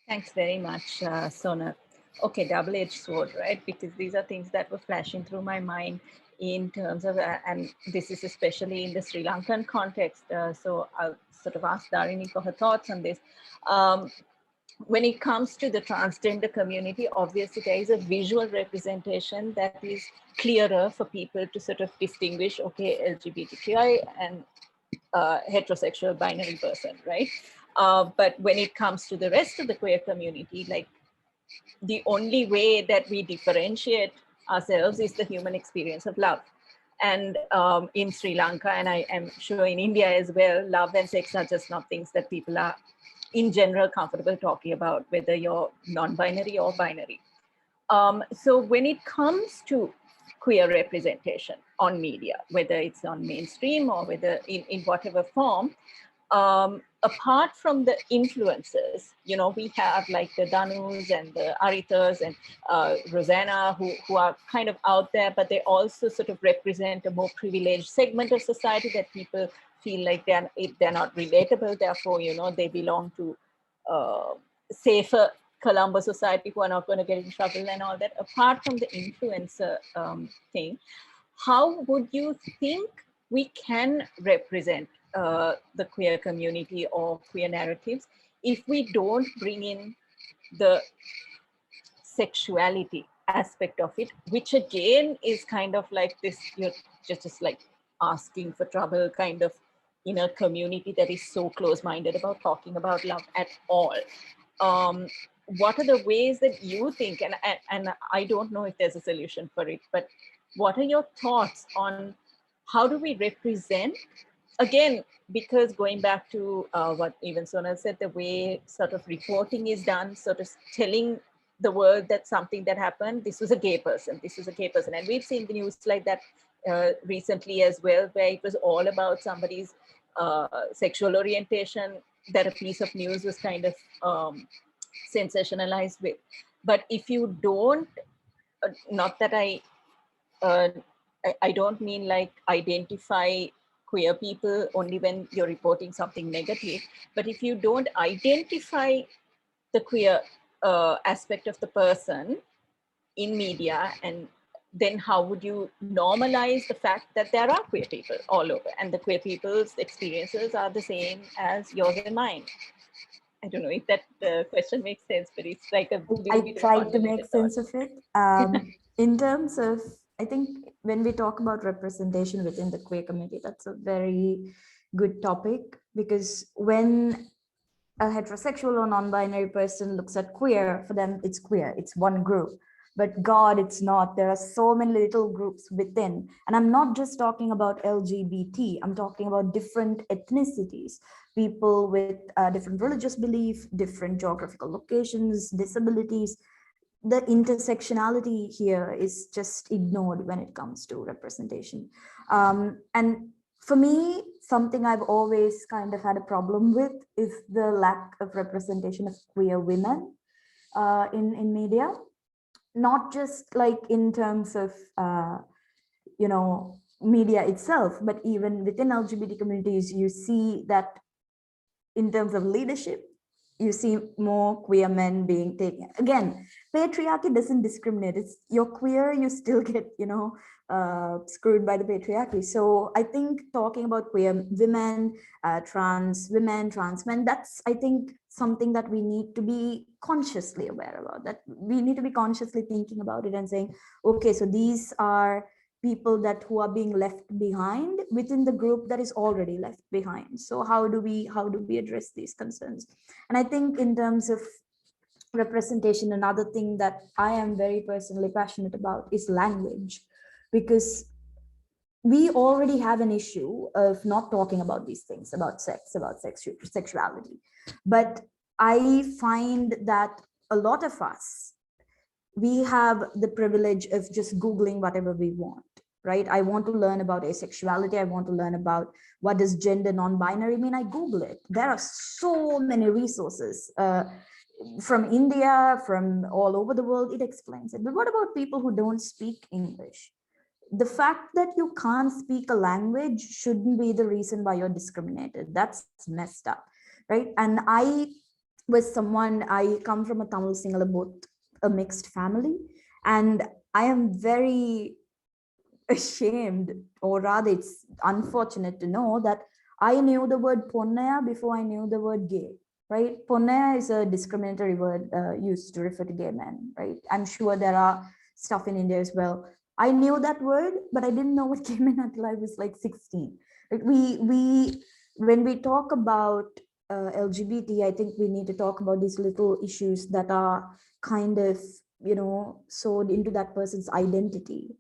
Thanks very much, Sonal. Okay, double-edged sword, right? Because these are things that were flashing through my mind in terms of, and this is especially in the Sri Lankan context. So I'll sort of ask Dharini for her thoughts on this. When it comes to the transgender community, obviously there is a visual representation that is clearer for people to sort of distinguish, okay, LGBTQI and heterosexual binary person, right? But when it comes to the rest of the queer community, like the only way that we differentiate ourselves is the human experience of love. And in Sri Lanka, and I am sure in India as well, love and sex are just not things that people are in general comfortable talking about, whether you're non-binary or binary. So when it comes to queer representation on media, whether it's on mainstream or whether in whatever form, apart from the influencers, we have like the Danus and the Aritas and Rosanna who are kind of out there, but they also sort of represent a more privileged segment of society that people feel like they're not relatable. Therefore, they belong to safer Colombo society who are not going to get in trouble and all that. Apart from the influencer thing, how would you think we can represent the queer community or queer narratives if we don't bring in the sexuality aspect of it, which again is kind of like this, you're just like asking for trouble kind of in a community that is so close-minded about talking about love at all. What are the ways that you think, and I don't know if there's a solution for it, but what are your thoughts on how do we represent, again, because going back to what even Sonal said, the way sort of reporting is done, sort of telling the world that something that happened, this was a gay person, this was a gay person. And we've seen the news like that recently as well, where it was all about somebody's sexual orientation that a piece of news was kind of sensationalized with. But if you don't, not that I don't mean like identify queer people only when you're reporting something negative, but if you don't identify the queer aspect of the person in media, and then how would you normalize the fact that there are queer people all over and the queer people's experiences are the same as yours and mine? I don't know if that question makes sense, but it's like a little bit I tried to make sense of it. In terms of, I think when we talk about representation within the queer community, that's a very good topic, because when a heterosexual or non-binary person looks at queer, for them it's queer, it's one group. But God, it's not. There are so many little groups within. And I'm not just talking about LGBT, I'm talking about different ethnicities, people with different religious belief, different geographical locations, disabilities. The intersectionality here is just ignored when it comes to representation. And for me, something I've always kind of had a problem with is the lack of representation of queer women in media. Not just like in terms of, media itself, but even within LGBT communities, you see that in terms of leadership, you see more queer men being taken. Again, patriarchy doesn't discriminate. It's you're queer, you still get, screwed by the patriarchy. So I think talking about queer women, trans women, trans men, that's, I think, something that we need to be consciously aware about, that we need to be consciously thinking about it and saying, okay, so these are people who are being left behind within the group that is already left behind. So how do we address these concerns? And I think in terms of representation, another thing that I am very personally passionate about is language, because we already have an issue of not talking about these things, about sex, about sexuality. But I find that a lot of us, we have the privilege of just Googling whatever we want, right? I want to learn about asexuality. I want to learn about what does gender non-binary mean. I Google it. There are so many resources. from India, from all over the world, it explains it. But what about people who don't speak English? The fact that you can't speak a language shouldn't be the reason why you're discriminated. That's messed up, right? And I come from a Tamil Sinhala, both a mixed family, and I am very ashamed, or rather it's unfortunate to know that I knew the word ponnaya before I knew the word gay, right? Ponnaya is a discriminatory word used to refer to gay men, right? I'm sure there are stuff in India as well. I knew that word, but I didn't know what gay men until I was like 16. Like when we talk about LGBT, I think we need to talk about these little issues that are kind of, sewed into that person's identity.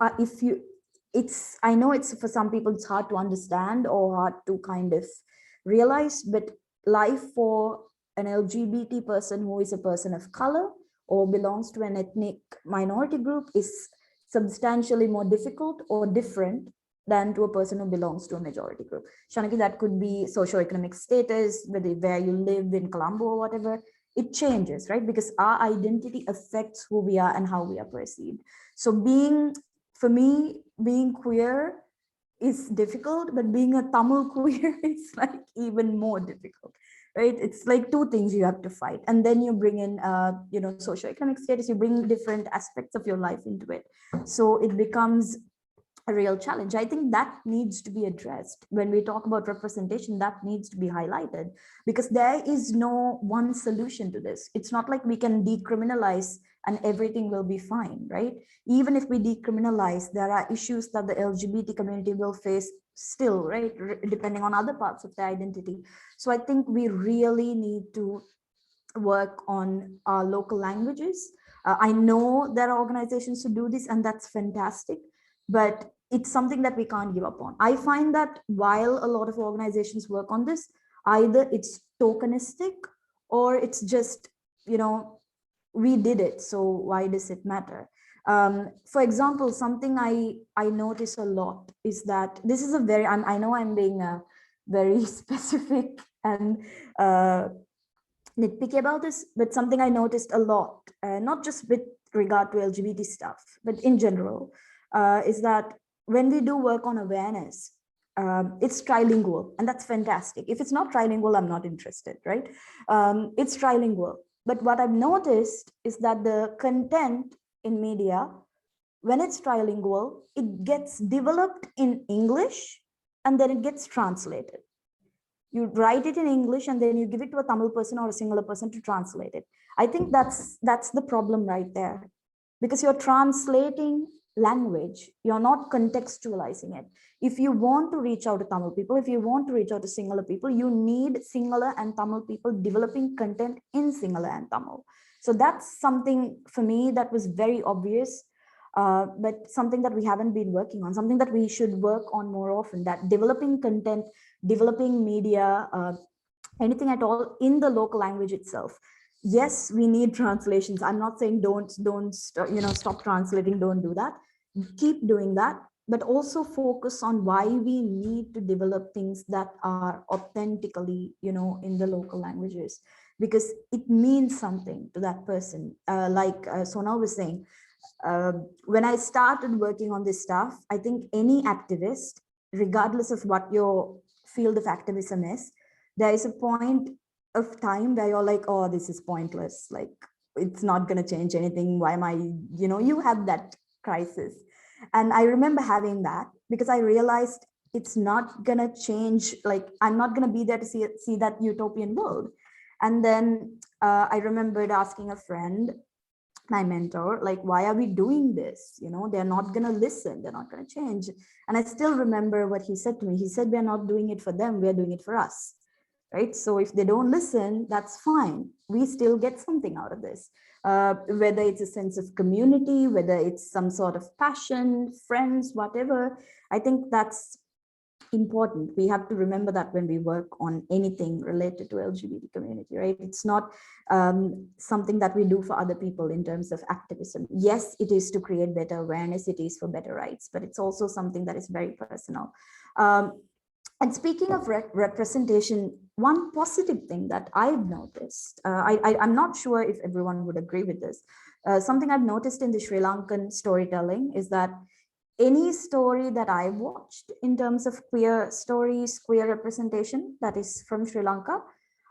I know it's for some people it's hard to understand or hard to kind of realize, but life for an LGBT person who is a person of color or belongs to an ethnic minority group is substantially more difficult or different than to a person who belongs to a majority group. Shanuki, that could be socioeconomic status, where you live in Colombo or whatever. It changes, right? Because our identity affects who we are and how we are perceived. So for me, being queer is difficult, but being a Tamil queer is like even more difficult, right? It's like two things you have to fight. And then you bring in, socioeconomic status, you bring different aspects of your life into it. So it becomes a real challenge. I think that needs to be addressed. When we talk about representation, that needs to be highlighted, because there is no one solution to this. It's not like we can decriminalize and everything will be fine, right? Even if we decriminalize, there are issues that the LGBT community will face still, right? Depending on other parts of their identity. So I think we really need to work on our local languages. I know there are organizations to do this, and that's fantastic, but it's something that we can't give up on. I find that while a lot of organizations work on this, either it's tokenistic or it's just, we did it, so why does it matter? For example, something I notice a lot is that this is I know I'm being very specific and nitpicky about this, but something I noticed a lot, not just with regard to LGBT stuff, but in general, is that when we do work on awareness, it's trilingual, and that's fantastic. If it's not trilingual, I'm not interested, right? It's trilingual. But what I've noticed is that the content in media, when it's trilingual, it gets developed in English and then it gets translated. You write it in English and then you give it to a Tamil person or a Sinhala person to translate it. I think that's the problem right there, because you're translating language, you're not contextualizing it. If you want to reach out to Tamil people, if you want to reach out to Sinhala people, you need Sinhala and Tamil people developing content in Sinhala and Tamil. So that's something for me that was very obvious, but something that we haven't been working on, something that we should work on more often, that developing content, developing media, anything at all in the local language itself. Yes, we need translations. I'm not saying don't stop translating, don't do that. Keep doing that, but also focus on why we need to develop things that are authentically, in the local languages, because it means something to that person. Like Sonal was saying, when I started working on this stuff, I think any activist, regardless of what your field of activism is, there is a point of time where you're like, oh, this is pointless. Like, it's not going to change anything. Why am I, you have that crisis. And I remember having that because I realized it's not going to change. Like, I'm not going to be there to see that utopian world. And then I remembered asking a friend, my mentor, like, why are we doing this? They're not going to listen. They're not going to change. And I still remember what he said to me. He said, we're not doing it for them. We're doing it for us. Right? So if they don't listen, that's fine. We still get something out of this, whether it's a sense of community, whether it's some sort of passion, friends, whatever. I think that's important. We have to remember that when we work on anything related to LGBT community, right? It's not something that we do for other people in terms of activism. Yes, it is to create better awareness. It is for better rights, but it's also something that is very personal. And speaking of representation, one positive thing that I've noticed, I'm not sure if everyone would agree with this. Something I've noticed in the Sri Lankan storytelling is that any story that I watched in terms of queer stories, queer representation that is from Sri Lanka,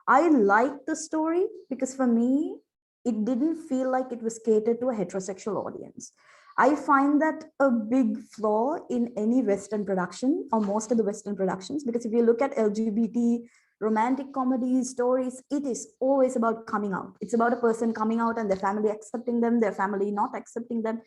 I liked the story because for me, it didn't feel like it was catered to a heterosexual audience. I find that a big flaw in any Western production or most of the Western productions, because if you look at LGBT romantic comedies, stories, it is always about coming out. It's about a person coming out and their family accepting them, their family not accepting them.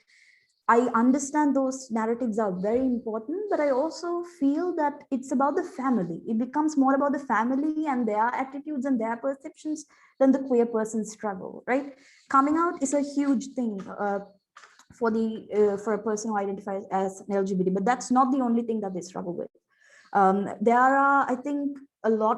I understand those narratives are very important, but I also feel that it's about the family. It becomes more about the family and their attitudes and their perceptions than the queer person's struggle, right? Coming out is a huge thing for a person who identifies as an LGBT, but that's not the only thing that they struggle with. There are, I think,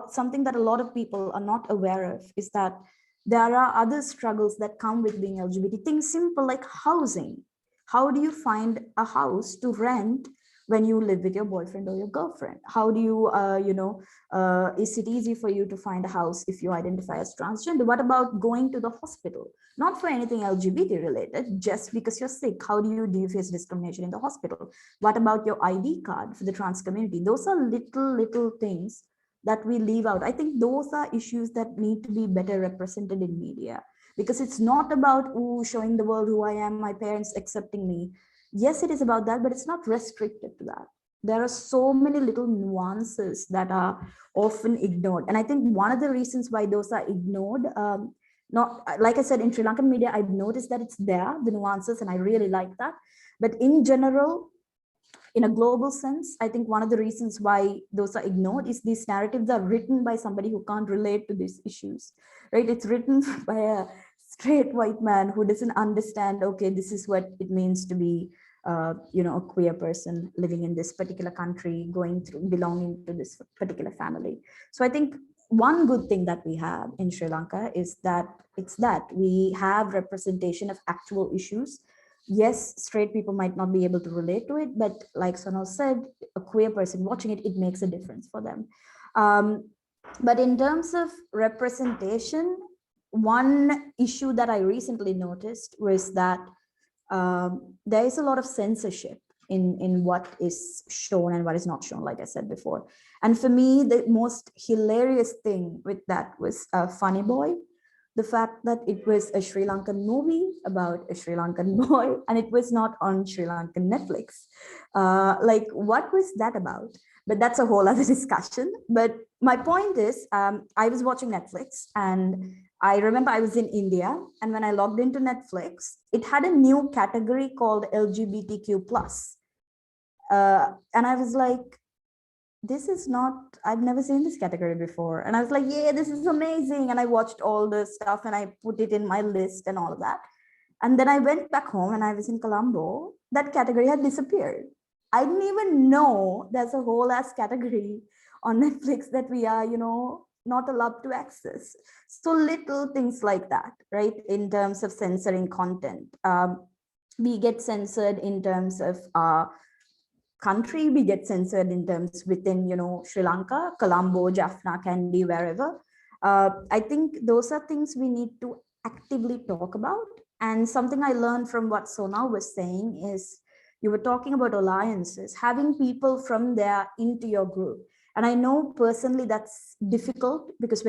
something that a lot of people are not aware of is that there are other struggles that come with being LGBT. Things simple like housing. How do you find a house to rent when you live with your boyfriend or your girlfriend? How do you, is it easy for you to find a house if you identify as transgender? What about going to the hospital? Not for anything LGBT related, just because you're sick. How do you face discrimination in the hospital? What about your ID card for the trans community? Those are little things that we leave out. I think those are issues that need to be better represented in media, because it's not about showing the world who I am, my parents accepting me. Yes, it is about that, but it's not restricted to that. There are so many little nuances that are often ignored. And I think one of the reasons why those are ignored, not like I said, in Sri Lankan media, I've noticed that it's there, the nuances, and I really like that. But in general, in a global sense, I think one of the reasons why those are ignored is these narratives are written by somebody who can't relate to these issues, right? It's written by a straight white man who doesn't understand, okay, this is what it means to be, a queer person living in this particular country, belonging to this particular family. So I think one good thing that we have in Sri Lanka is that we have representation of actual issues. Yes, straight people might not be able to relate to it, but like Sonal said, a queer person watching it, it makes a difference for them. But in terms of representation, one issue that I recently noticed was that there is a lot of censorship in what is shown and what is not shown, like I said before. And for me, the most hilarious thing with that was Funny Boy. The fact that it was a Sri Lankan movie about a Sri Lankan boy, and it was not on Sri Lankan Netflix. Like, what was that about? But that's a whole other discussion. But my point is, I was watching Netflix, and I remember I was in India, and when I logged into Netflix, it had a new category called LGBTQ+. And I was like, this is not, I've never seen this category before. And I was like, yeah, this is amazing. And I watched all the stuff and I put it in my list and all of that. And then I went back home and I was in Colombo. That category had disappeared. I didn't even know there's a whole ass category on Netflix that we are, not allowed to access. So little things like that, right? In terms of censoring content. We get censored in terms of country, we get censored in terms within, Sri Lanka, Colombo, Jaffna, Kandy, wherever. I think those are things we need to actively talk about. And something I learned from what Sonal was saying is, you were talking about alliances, having people from there into your group. And I know personally that's difficult, because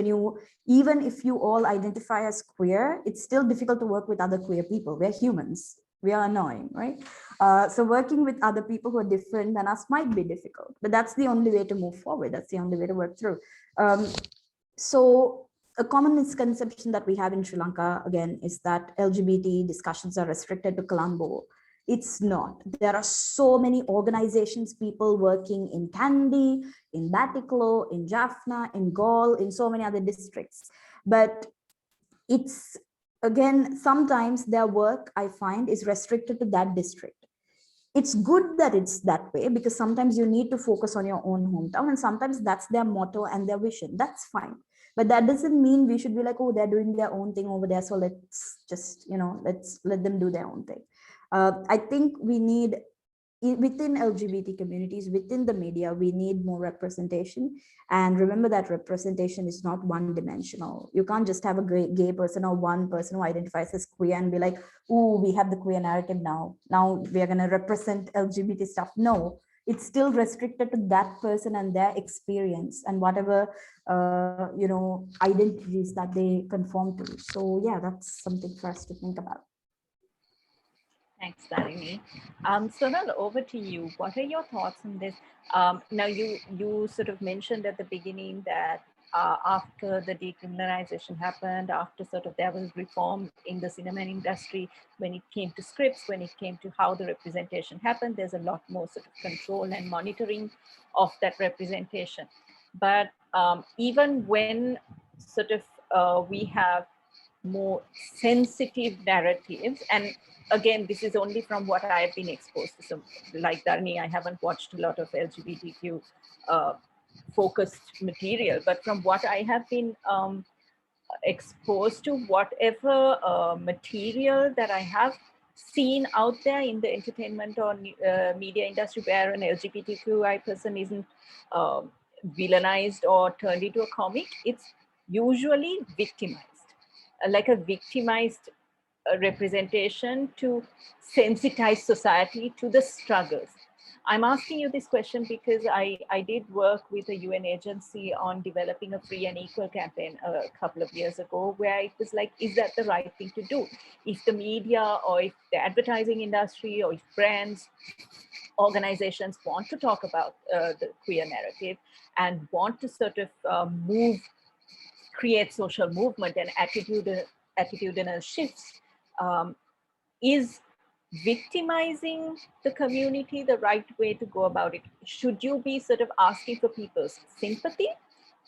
even if you all identify as queer, it's still difficult to work with other queer people. We're humans. We are annoying, right? So working with other people who are different than us might be difficult, but that's the only way to move forward. That's the only way to work through. So a common misconception that we have in Sri Lanka, again, is that LGBT discussions are restricted to Colombo. It's not. There are so many organizations, people working in Kandy, in Batiklo, in Jaffna, in Gaul, in so many other districts. But it's, again, sometimes their work, I find, is restricted to that district. It's good that it's that way, because sometimes you need to focus on your own hometown, and sometimes that's their motto and their vision. That's fine. But that doesn't mean we should be like, oh, they're doing their own thing over there, so let's just, let's let them do their own thing. I think we need within LGBT communities, within the media, we need more representation. And remember that representation is not one dimensional. You can't just have a gay person or one person who identifies as queer and be like, oh, we have the queer narrative now. Now we are going to represent LGBT stuff. No, it's still restricted to that person and their experience and whatever, identities that they conform to. So yeah, that's something for us to think about. Thanks, Dharini. Sonal, over to you. What are your thoughts on this? Now, you sort of mentioned at the beginning that after the decriminalization happened, after sort of there was reform in the cinema industry, when it came to scripts, when it came to how the representation happened, there's a lot more sort of control and monitoring of that representation. But even when sort of we have more sensitive narratives, and again, this is only from what I've been exposed to. So like Dharini, I haven't watched a lot of LGBTQ focused material, but from what I have been exposed to, whatever material that I have seen out there in the entertainment or media industry where an LGBTQI person isn't villainized or turned into a comic, it's usually victimized, like a victimized representation to sensitize society to the struggles. I'm asking you this question because I did work with a UN agency on developing a free and equal campaign a couple of years ago, where it was like, is that the right thing to do? If the media or if the advertising industry or if brands, organizations want to talk about the queer narrative and want to sort of create social movement and attitudinal shifts, is victimizing the community the right way to go about it? Should you be sort of asking for people's sympathy?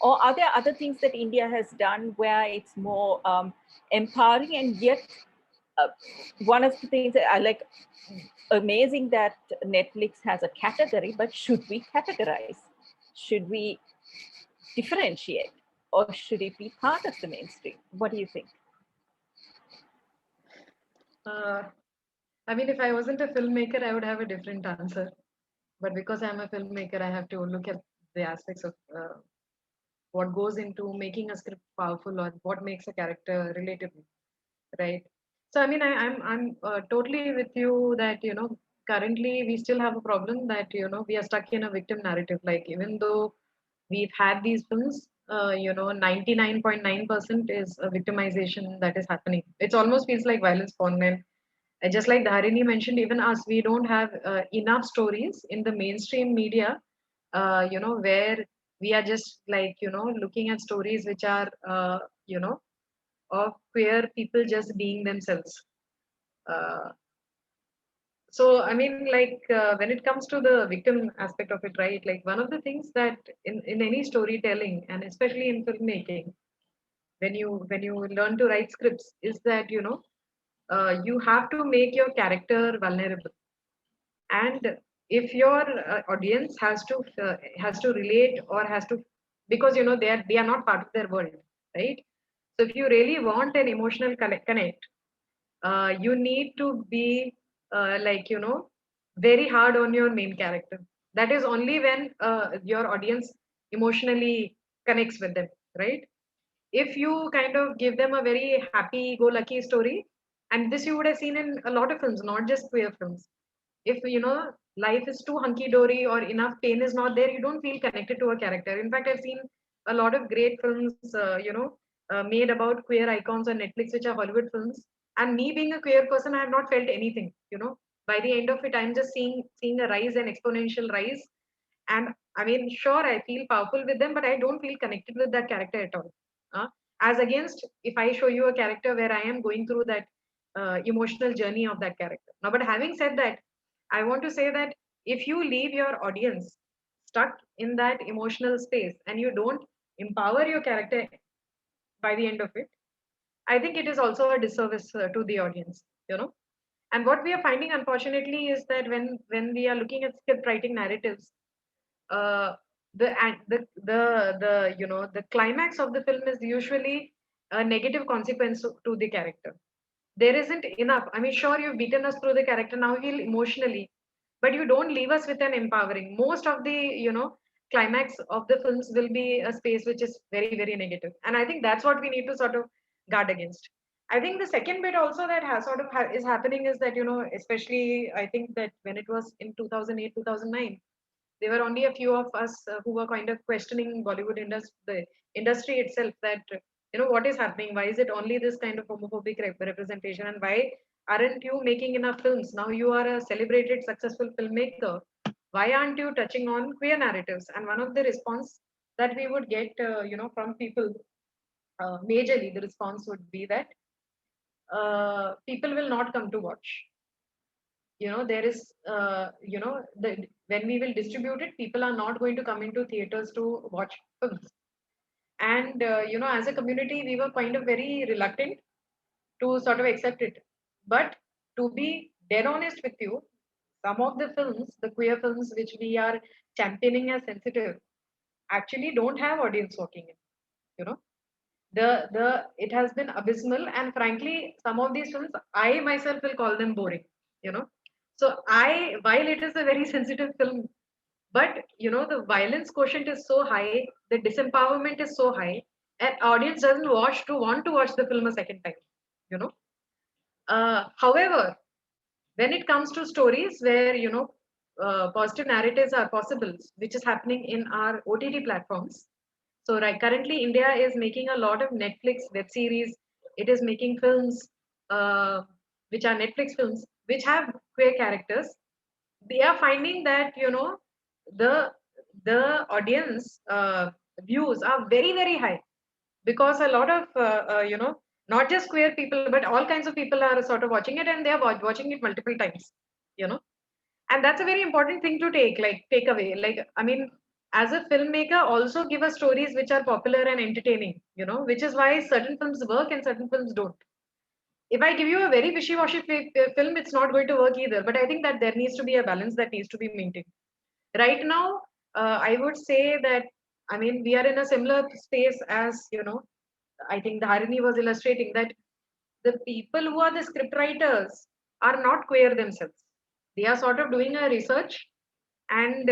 Or are there other things that India has done where it's more empowering? And yet, one of the things that I like, amazing that Netflix has a category, but should we categorize? Should we differentiate? Or should it be part of the mainstream? What do you think? I mean, if I wasn't a filmmaker, I would have a different answer. But because I'm a filmmaker, I have to look at the aspects of what goes into making a script powerful or what makes a character relatable, right? So I mean, I'm totally with you that currently we still have a problem that we are stuck in a victim narrative. Like even though we've had these films, 99.9% is a victimization that is happening. It almost feels like violence porn. And just like Dharini mentioned, even us, we don't have enough stories in the mainstream media, where we are just like, looking at stories which are, of queer people just being themselves. Uh, so, I mean, like when it comes to the victim aspect of it, right? Like one of the things that in any storytelling and especially in filmmaking, when you learn to write scripts, is that you have to make your character vulnerable. And if your audience has to relate or has to, because they are not part of their world, right? So if you really want an emotional connect, you need to be like very hard on your main character. That is only when your audience emotionally connects with them, right? If you kind of give them a very happy go lucky story, and this you would have seen in a lot of films, not just queer films. If life is too hunky dory or enough pain is not there, you don't feel connected to a character. In fact, I've seen a lot of great films made about queer icons on Netflix, which are Hollywood films, and me being a queer person, I have not felt anything. By the end of it, I'm just seeing a rise, an exponential rise. And I mean, sure, I feel powerful with them, but I don't feel connected with that character at all. uh, as against if I show you a character where I am going through that emotional journey of that character. Now, but having said that, I want to say that if you leave your audience stuck in that emotional space and you don't empower your character by the end of it, I think it is also a disservice to the audience. And what we are finding, unfortunately, is that when we are looking at script writing narratives, uh, the climax of the film is usually a negative consequence to the character. There isn't enough. I mean, sure, you've beaten us through the character. Now he'll emotionally. but you don't leave us with an empowering. Most of the, climax of the films will be a space which is very, very negative. And I think that's what we need to sort of guard against. I think the second bit also that has sort of is happening is that, especially I think that when it was in 2008, 2009, there were only a few of us who were kind of questioning Bollywood industry, the industry itself, that what is happening? Why is it only this kind of homophobic representation? And why aren't you making enough films? Now you are a celebrated, successful filmmaker. Why aren't you touching on queer narratives? And one of the response that we would get, from people, majorly the response would be that people will not come to watch. There is when we will distribute it, people are not going to come into theaters to watch films. And as a community, we were kind of very reluctant to sort of accept it. But to be dead honest with you, some of the films, the queer films which we are championing as sensitive, actually don't have audience walking in. You know, the it has been abysmal, and frankly, some of these films, I myself will call them boring. You know, so while it is a very sensitive film, but the violence quotient is so high, the disempowerment is so high, and audience doesn't want to watch the film a second time. You know, however, when it comes to stories where positive narratives are possible, which is happening in our OTT platforms. So right, currently India is making a lot of Netflix web series. It is making films, which are Netflix films, which have queer characters. They are finding that the the audience views are very, very high, because a lot of not just queer people, but all kinds of people are sort of watching it, and they are watching it multiple times. You know, and that's a very important thing to take away. Like, I mean, as a filmmaker, also give us stories which are popular and entertaining. Which is why certain films work and certain films don't. If I give you a very wishy-washy film, it's not going to work either. But I think that there needs to be a balance that needs to be maintained. Right now, I would say that, I mean, we are in a similar space as, I think Dharini was illustrating that the people who are the script writers are not queer themselves. They are sort of doing a research and,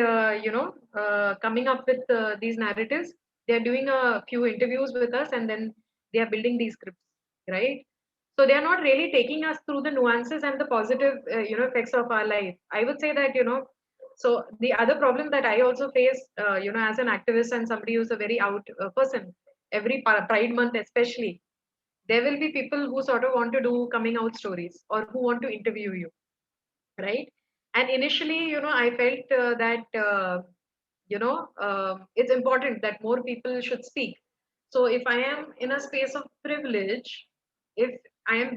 coming up with these narratives. They are doing a few interviews with us, and then they are building these scripts, right? So they are not really taking us through the nuances and the positive, effects of our life. I would say that, so the other problem that I also face, as an activist and somebody who's a very out person, every Pride Month especially, there will be people who sort of want to do coming out stories or who want to interview you, right? And initially, I felt that it's important that more people should speak. So if I am in a space of privilege, if I am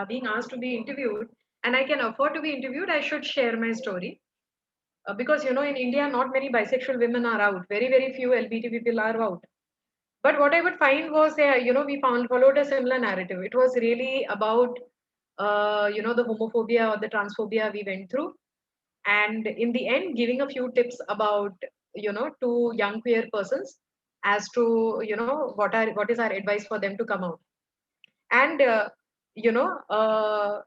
being asked to be interviewed and I can afford to be interviewed, I should share my story. Because in India, not many bisexual women are out, very, very few LGBT people are out. But what I would find was, we followed a similar narrative. It was really about the homophobia or the transphobia we went through, and in the end giving a few tips about, to young queer persons as to, what is our advice for them to come out. And you know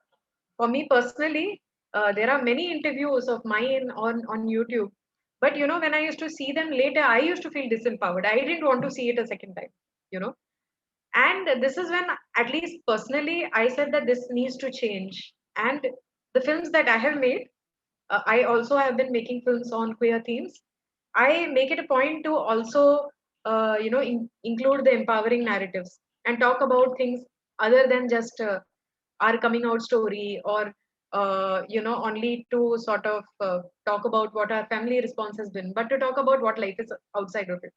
for me personally, there are many interviews of mine on YouTube, but when I used to see them later, I used to feel disempowered. I didn't want to see it a second time. you know and this is when, at least personally, I said that this needs to change. And the films that I have made, I also have been making films on queer themes. I make it a point to also, include the empowering narratives and talk about things other than just our coming out story, or only to sort of talk about what our family response has been, but to talk about what life is outside of it.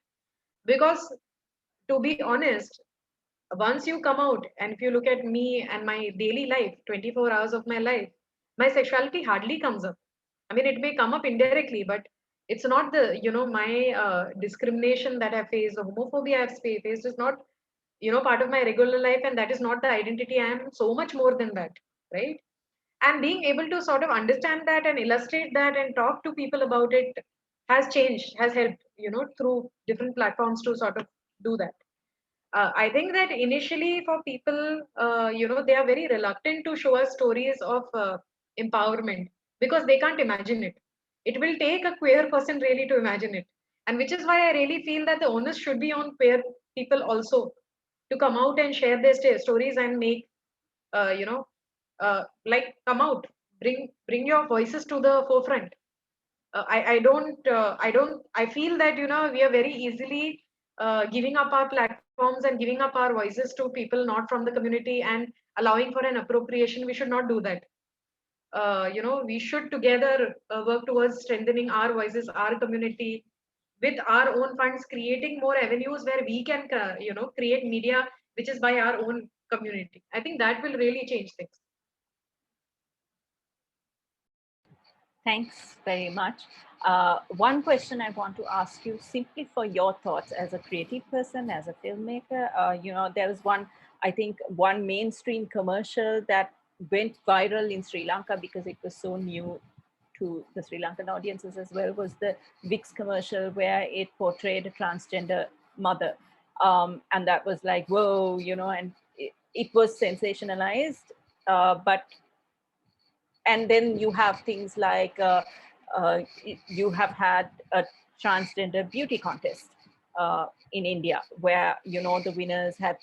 Because, to be honest, once you come out, and if you look at me and my daily life, 24 hours of my life, my sexuality hardly comes up. I mean, it may come up indirectly, but it's not the, my discrimination that I face, the homophobia I've faced is not, part of my regular life, and that is not the identity. I am so much more than that, right? And being able to sort of understand that and illustrate that and talk to people about it has changed, has helped, through different platforms to sort of do that. I think that initially for people, they are very reluctant to show us stories of empowerment. because they can't imagine it. It will take a queer person really to imagine it. And which is why I really feel that the onus should be on queer people also to come out and share their stories and make, you know, like come out, bring your voices to the forefront. I feel that, you know, we are very easily giving up our platforms and giving up our voices to people not from the community and allowing for an appropriation. We should not do that. You know, we should together work towards strengthening our voices, our community, with our own funds, creating more avenues where we can, you know, create media which is by our own community. I think that will really change things. Thanks very much. One question I want to ask you, simply for your thoughts as a creative person, as a filmmaker. You know, there was one, I think, one mainstream commercial that went viral in Sri Lanka because it was so new to the Sri Lankan audiences as well, was the Vicks commercial where it portrayed a transgender mother. And that was like, whoa, you know, and it was sensationalized. But and then you have things like you have had a transgender beauty contest in India, where, you know, the winners have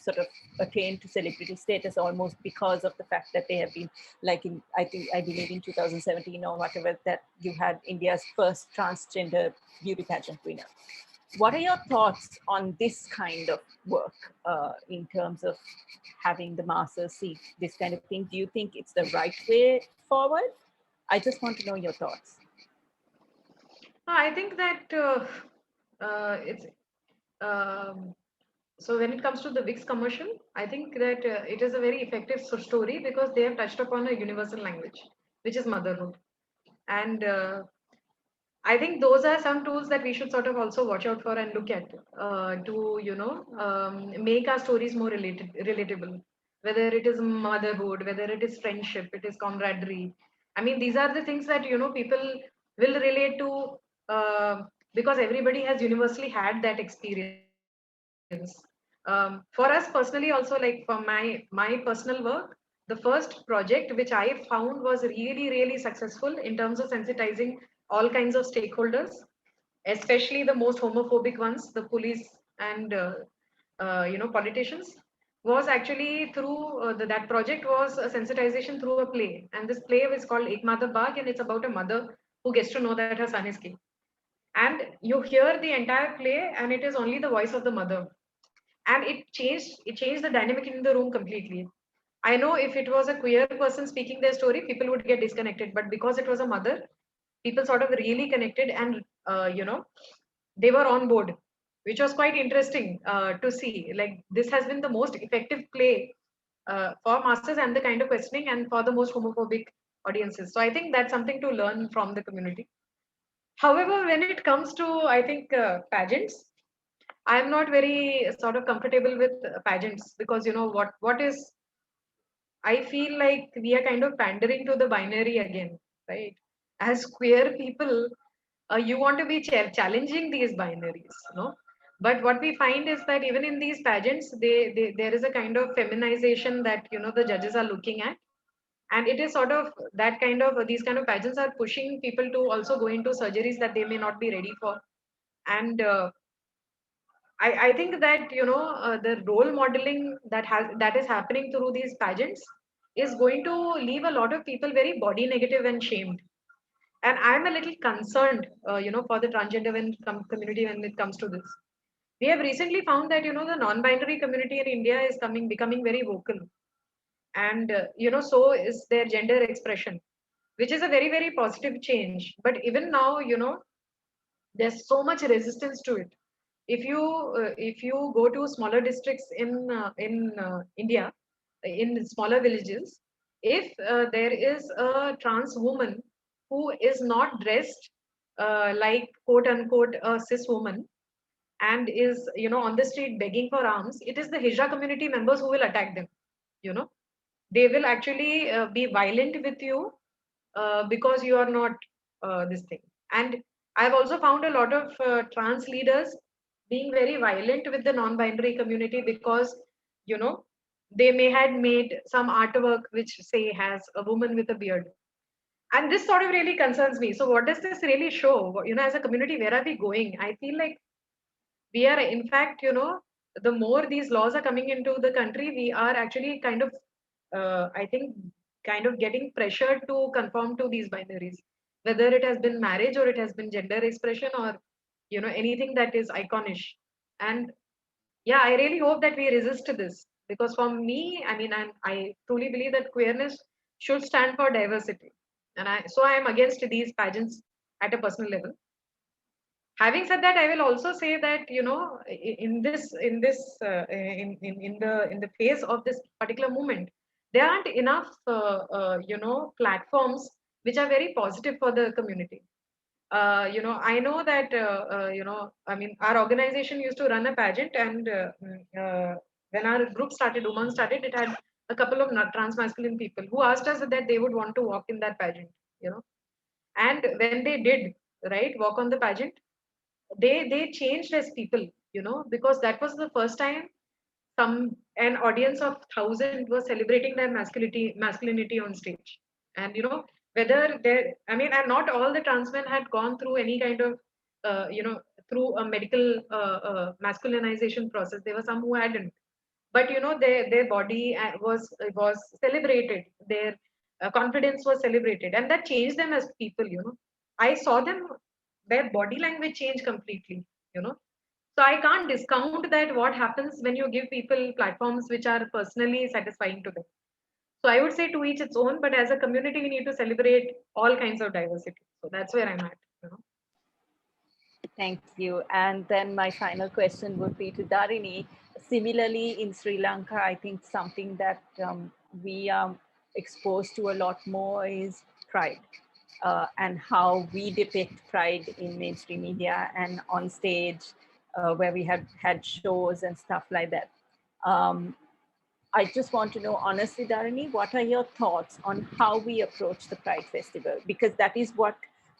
sort of attained to celebrity status almost because of the fact that they have been, like in, I believe in 2017 or whatever, that you had India's first transgender beauty pageant winner. What are your thoughts on this kind of work in terms of having the masses see this kind of thing? Do you think it's the right way forward? I just want to know your thoughts. I think that it's so when it comes to the Vicks commercial, I think that it is a very effective story because they have touched upon a universal language, which is motherhood. And I think those are some tools that we should sort of also watch out for and look at to, you know, make our stories more relatable. Whether it is motherhood, whether it is friendship, it is camaraderie. I mean, these are the things that, you know, people will relate to because everybody has universally had that experience. For us personally, also, like for my personal work, the first project which I found was really successful in terms of sensitizing all kinds of stakeholders, especially the most homophobic ones, the police and you know, politicians, was actually through that project was a sensitization through a play, and this play was called Ek Mother Bag, and it's about a mother who gets to know that her son is gay, and you hear the entire play and it is only the voice of the mother, and it changed the dynamic in the room completely. I know if it was a queer person speaking their story, people would get disconnected, but because it was a mother, people sort of really connected, and you know, they were on board, which was quite interesting to see. Like, this has been the most effective play for masses and the kind of questioning and for the most homophobic audiences. So I think that's something to learn from the community. However, when it comes to, I think, pageants, I'm not very sort of comfortable with pageants because, you know, what is, I feel like we are kind of pandering to the binary again, right? As queer people, you want to be challenging these binaries, no? But what we find is that even in these pageants, there is a kind of feminization that, you know, the judges are looking at, and it is sort of that kind of, these kind of pageants are pushing people to also go into surgeries that they may not be ready for, and I think that, you know, the role modeling that is happening through these pageants is going to leave a lot of people very body negative and shamed. And I'm a little concerned, you know, for the transgender community when it comes to this. We have recently found that, you know, the non-binary community in India is becoming very vocal, and you know, so is their gender expression, which is a very positive change. But even now, you know, there's so much resistance to it. If you go to smaller districts in India, in smaller villages, if there is a trans woman who is not dressed like quote unquote a cis woman and is, you know, on the street begging for alms, it is the hijra community members who will attack them, you know. They will actually be violent with you because you are not this thing. And I've also found a lot of trans leaders being very violent with the non-binary community because, you know, they may had made some artwork which say has a woman with a beard, And this sort of really concerns me. So what does this really show? As a community, where are we going? I feel like we are, in fact, the more these laws are coming into the country, we are actually kind of, I think, kind of getting pressured to conform to these binaries, whether it has been marriage or it has been gender expression or, anything that is iconish. And yeah, I really hope that we resist this, because for me, I mean, I truly believe that queerness should stand for diversity. And I am against these pageants at a personal level. Having said that, I will also say that, in the face of this particular movement, there aren't enough platforms which are very positive for the community. I know that, I mean, our organization used to run a pageant, and when our group started, Umang started, it had a couple of trans-masculine people who asked us that they would want to walk in that pageant, and when they did, right, walk on the pageant, they changed as people, because that was the first time an audience of 1,000 was celebrating their masculinity on stage. And whether they, I mean, and not all the trans men had gone through any kind of through a medical masculinization process. There were some who hadn't, but their body was celebrated, their confidence was celebrated, and that changed them as people. I saw them, their body language change completely. you know so I can't discount that what happens when you give people platforms which are personally satisfying to them. So I would say to each its own, but as a community, we need to celebrate all kinds of diversity. So that's where I'm at. Thank you. And then my final question would be to Dharini. Similarly, in Sri Lanka, I think something that we are exposed to a lot more is pride, and how we depict pride in mainstream media and on stage, where we have had shows and stuff like that. I just want to know, honestly, Dharini, what are your thoughts on how we approach the Pride Festival? Because that is what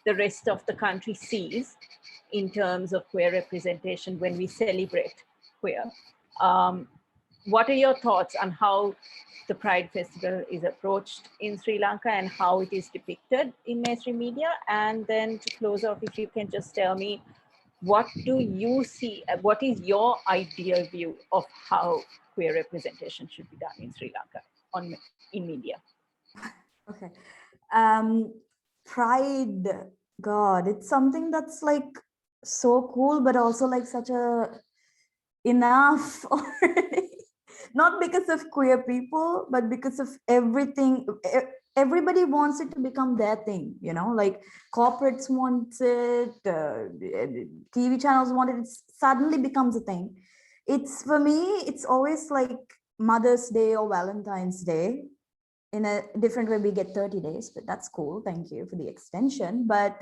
the rest of the country sees in terms of queer representation when we celebrate queer. What are your thoughts on how the Pride Festival is approached in Sri Lanka and how it is depicted in mainstream media? And then to close off, if you can just tell me, what do you see, what is your ideal view of how queer representation should be done in Sri Lanka in media? Okay. Pride, God, it's something that's like so cool, but also like such a enough already. Not because of queer people, but because of everything. Everybody wants it to become their thing, like corporates want it, TV channels want it. It suddenly becomes a thing. It's, for me, it's always like Mother's Day or Valentine's Day. In a different way, we get 30 days, but that's cool. Thank you for the extension. But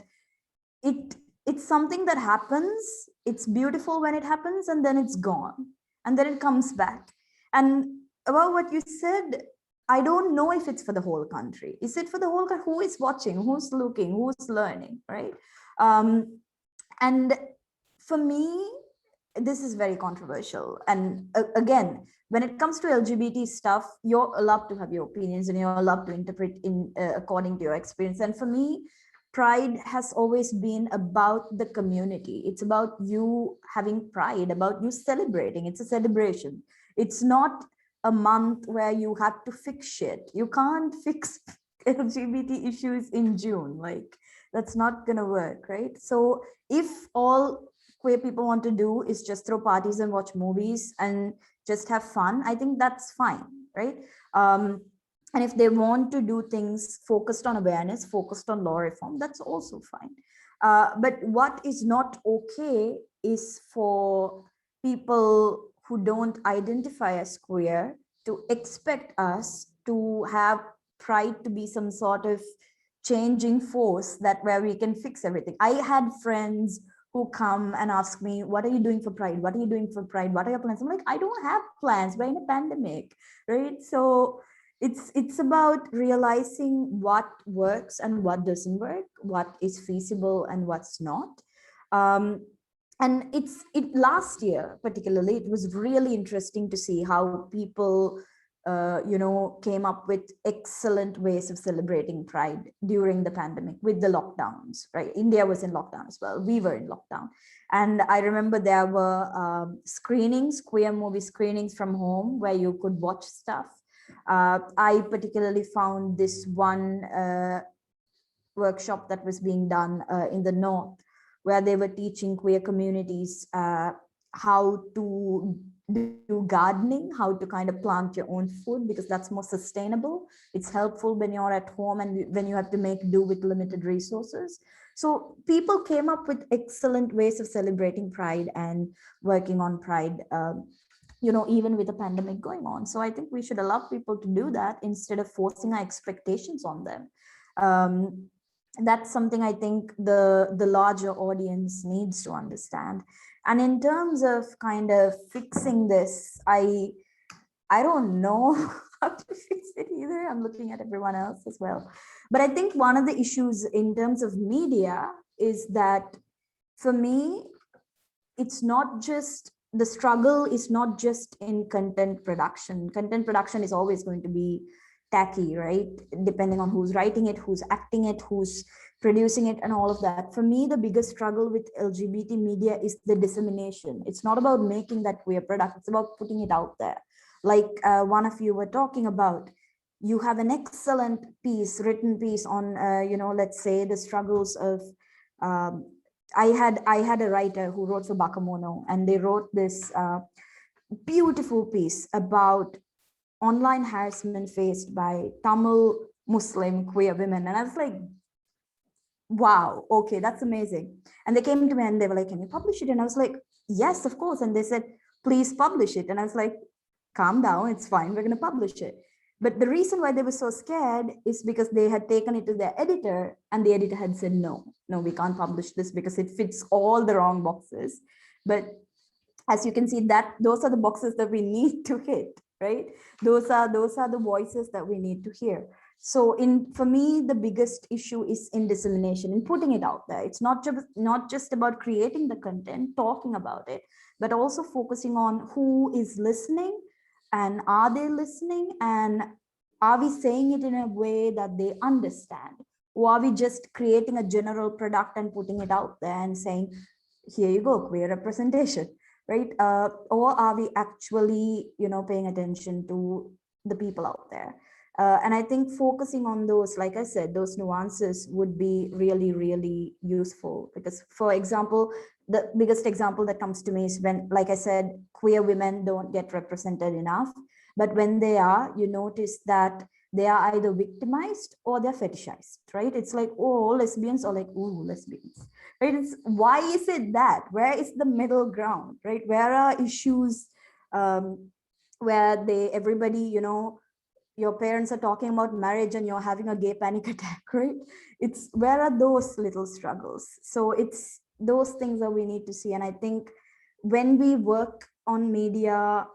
it's something that happens. It's beautiful when it happens, and then it's gone, and then it comes back. And about what you said, I don't know if it's for the whole country. Is it for the whole country? Who is watching? Who's looking? Who's learning, right? And for me, this is very controversial. And again, when it comes to LGBT stuff, you're allowed to have your opinions and you're allowed to interpret in according to your experience. And for me, Pride has always been about the community. It's about you having pride, about you celebrating. It's a celebration. It's not a month where you have to fix shit. You can't fix LGBT issues in June. Like, that's not gonna work, right? So if all queer people want to do is just throw parties and watch movies and just have fun, I think that's fine, right? And if they want to do things focused on awareness, focused on law reform, that's also fine. But what is not okay is for people who don't identify as queer to expect us to have pride to be some sort of changing force that where we can fix everything. I had friends who come and ask me, what are you doing for Pride? What are you doing for Pride? What are your plans? I'm like, I don't have plans. We're in a pandemic, right? So it's about realizing what works and what doesn't work, what is feasible and what's not. And last year, particularly, it was really interesting to see how people came up with excellent ways of celebrating Pride during the pandemic with the lockdowns, right? India was in lockdown as well. We were in lockdown. And I remember there were screenings, queer movie screenings from home where you could watch stuff. I particularly found this one workshop that was being done in the North, where they were teaching queer communities how to do gardening, how to kind of plant your own food, because that's more sustainable. It's helpful when you're at home and when you have to make do with limited resources. So people came up with excellent ways of celebrating Pride and working on Pride, even with the pandemic going on. So I think we should allow people to do that instead of forcing our expectations on them. That's something I think the larger audience needs to understand. And in terms of kind of fixing this, I don't know how to fix it either. I'm looking at everyone else as well. But I think one of the issues in terms of media is that, for me, it's not just, the struggle is not just in content production. Content production is always going to be tacky, right? Depending on who's writing it, who's acting it, who's producing it, and all of that. For me, the biggest struggle with LGBT media is the dissemination. It's not about making that queer product, it's about putting it out there. Like one of you were talking about, you have an excellent piece, written piece on, let's say the struggles of, I had a writer who wrote for Bakamono, and they wrote this beautiful piece about online harassment faced by Tamil Muslim queer women. And I was like, wow, okay, that's amazing. And they came to me and they were like, can you publish it? And I was like, yes, of course. And they said, please publish it. And I was like, calm down, it's fine, we're going to publish it. But the reason why they were so scared is because they had taken it to their editor, and the editor had said, no, we can't publish this because it fits all the wrong boxes. But as you can see, that those are the boxes that we need to hit, right? Those are the voices that we need to hear. So for me, the biggest issue is in dissemination, in putting it out there. It's not just about creating the content, talking about it, but also focusing on who is listening, and are they listening, and are we saying it in a way that they understand? Or are we just creating a general product and putting it out there and saying, here you go, queer representation, right? Or are we actually, paying attention to the people out there? And I think focusing on those, like I said, those nuances would be really, really useful. Because, for example, the biggest example that comes to me is when, like I said, queer women don't get represented enough. But when they are, you notice that they are either victimized or they're fetishized, right? It's like, oh, lesbians, or like, ooh, lesbians, right? It's, why is it that? Where is the middle ground, right? Where are issues where everybody, your parents are talking about marriage and you're having a gay panic attack, right? It's, where are those little struggles? So it's those things that we need to see. And I think when we work on media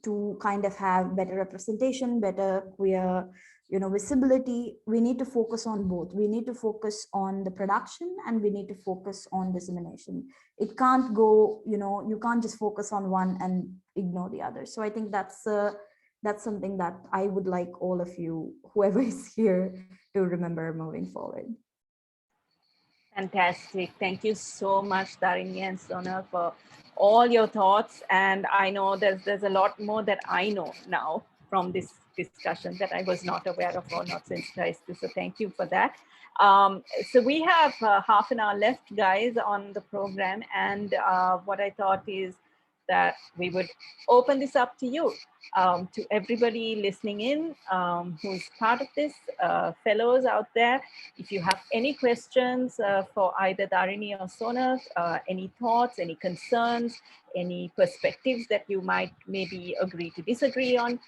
to kind of have better representation, better queer, visibility, we need to focus on both. We need to focus on the production, and we need to focus on dissemination. It can't go, you can't just focus on one and ignore the other. So I think that's something that I would like all of you, whoever is here, to remember moving forward. Fantastic. Thank you so much, Dharini and Sonal, for all your thoughts. And I know there's a lot more that I know now from this discussion that I was not aware of or not sensitized to. So thank you for that. So we have half an hour left, guys, on the program. And what I thought is that we would open this up to you, to everybody listening in, who's part of this, fellows out there. If you have any questions for either Dharini or Sonal, any thoughts, any concerns, any perspectives that you might maybe agree to disagree on,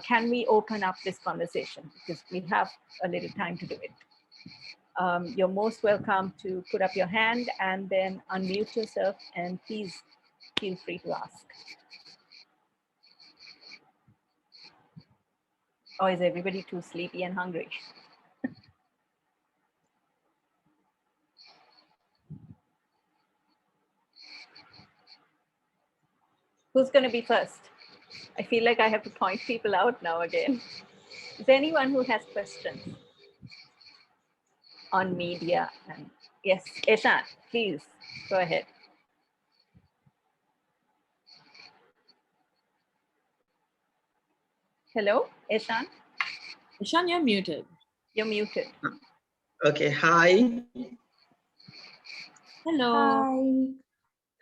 can we open up this conversation? Because we have a little time to do it. You're most welcome to put up your hand and then unmute yourself, and please feel free to ask. Or is everybody too sleepy and hungry? Who's going to be first? I feel like I have to point people out now again. Is there anyone who has questions on media? And yes, Eshan, please go ahead. Hello, Eshan? Eshan, you're muted. You're muted. Okay, hi. Hello.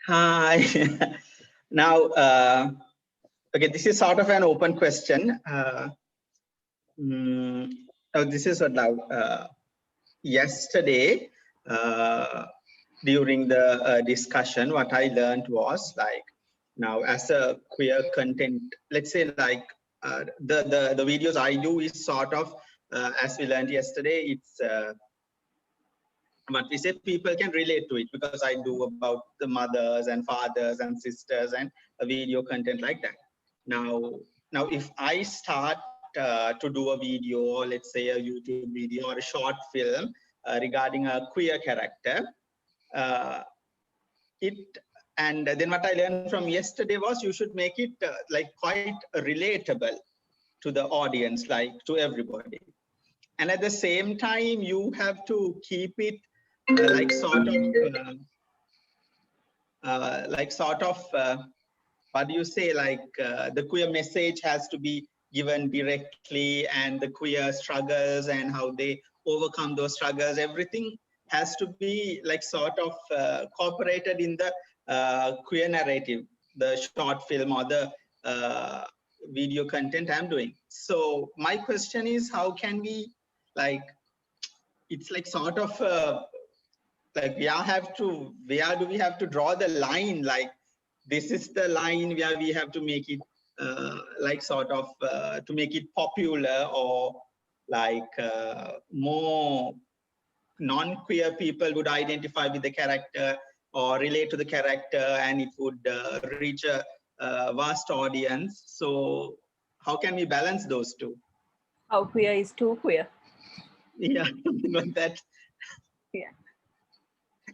Hi. Hi. Now, okay, this is sort of an open question. This is what now, yesterday, during the discussion, what I learned was like, now as a queer content, let's say like the videos I do is sort of, as we learned yesterday, it's what we say people can relate to it, because I do about the mothers and fathers and sisters and a video content like that. Now if I start to do a video, or let's say a YouTube video or a short film regarding a queer character, and then what I learned from yesterday was you should make it like quite relatable to the audience, like to everybody. And at the same time, you have to keep it like sort of what do you say, like the queer message has to be given directly, and the queer struggles and how they overcome those struggles, everything has to be like sort of incorporated in the queer narrative, the short film or the video content I'm doing. So my question is, how can we, like, it's like sort of like where do we have to draw the line? Like, this is the line where we have to make it like sort of to make it popular, or like more non-queer people would identify with the character or relate to the character, and it would reach a vast audience. So how can we balance those two? How queer is too queer? Yeah, that. Yeah.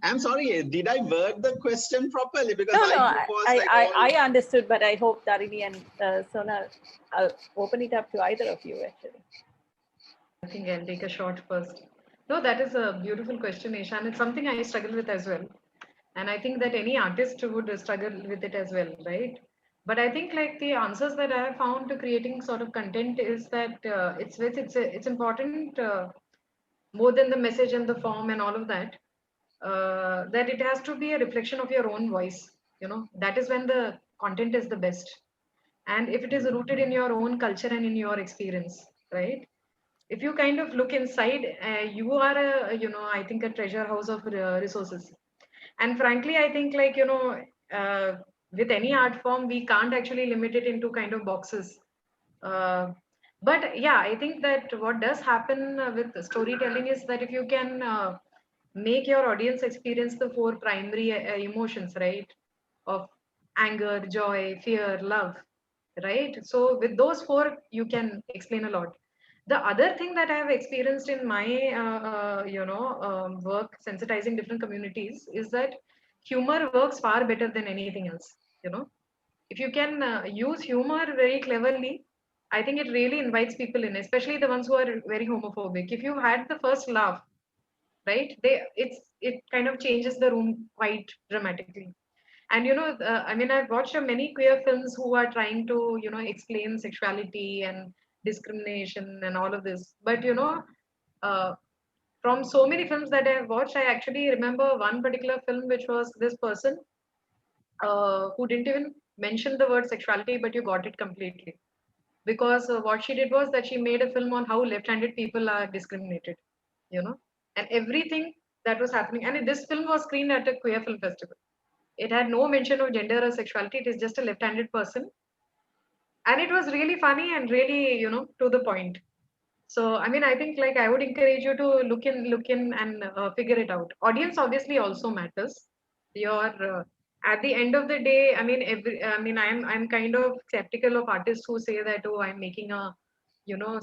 I'm sorry, did I word the question properly? Because No, I understood, but I hope Dharini and Sonal, I'll open it up to either of you actually. I think I'll take a shot first. No, that is a beautiful question, Eshan. It's something I struggle with as well. And I think that any artist would struggle with it as well, right? But I think like the answers that I have found to creating sort of content is that it's important more than the message and the form and all of that, that it has to be a reflection of your own voice. You know, that is when the content is the best. And if it is rooted in your own culture and in your experience, right? If you kind of look inside, you are I think a treasure house of resources. And frankly, I think like, with any art form, we can't actually limit it into kind of boxes. But yeah, I think that what does happen with storytelling is that if you can make your audience experience the four primary emotions, right? Of anger, joy, fear, love, right? So with those four, you can explain a lot. The other thing that I have experienced in my work sensitizing different communities is that humor works far better than anything else. You know, if you can use humor very cleverly, I think it really invites people in, especially the ones who are very homophobic. If you had the first laugh, right, it kind of changes the room quite dramatically. And I mean, I've watched many queer films who are trying to explain sexuality and discrimination and all of this, but uh, from so many films that I've watched, I actually remember one particular film which was this person who didn't even mention the word sexuality, but you got it completely. Because what she did was that she made a film on how left-handed people are discriminated, you know, and everything that was happening. And this film was screened at a queer film festival. It had no mention of gender or sexuality. It is just a left-handed person, and it was really funny and really, to the point. So, I mean, I think like I would encourage you to look in, and figure it out. Audience obviously also matters. Your at the end of the day, I mean, I'm kind of skeptical of artists who say that, oh, I'm making a,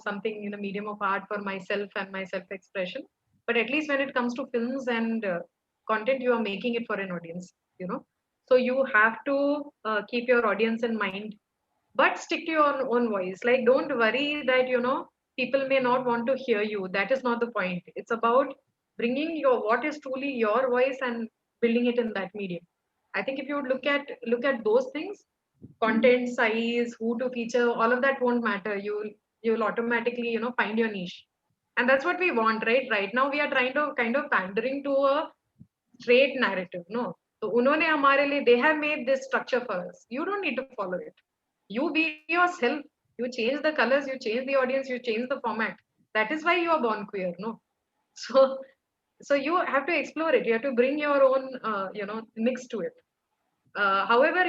something in a medium of art for myself and my self-expression. But at least when it comes to films and content, you are making it for an audience. So you have to keep your audience in mind, but stick to your own voice. Like, don't worry that, people may not want to hear you. That is not the point. It's about bringing what is truly your voice and building it in that medium. I think if you would look at those things, content size, who to feature, all of that won't matter. You'll automatically, find your niche. And that's what we want, right? Right now we are trying to kind of pandering to a straight narrative. No. So unhone hamare liye, they have made this structure for us. You don't need to follow it. You be yourself. You change the colors, you change the audience, you change the format. That is why you are born queer. No. So so you have to explore it. You have to bring your own mix to it. However,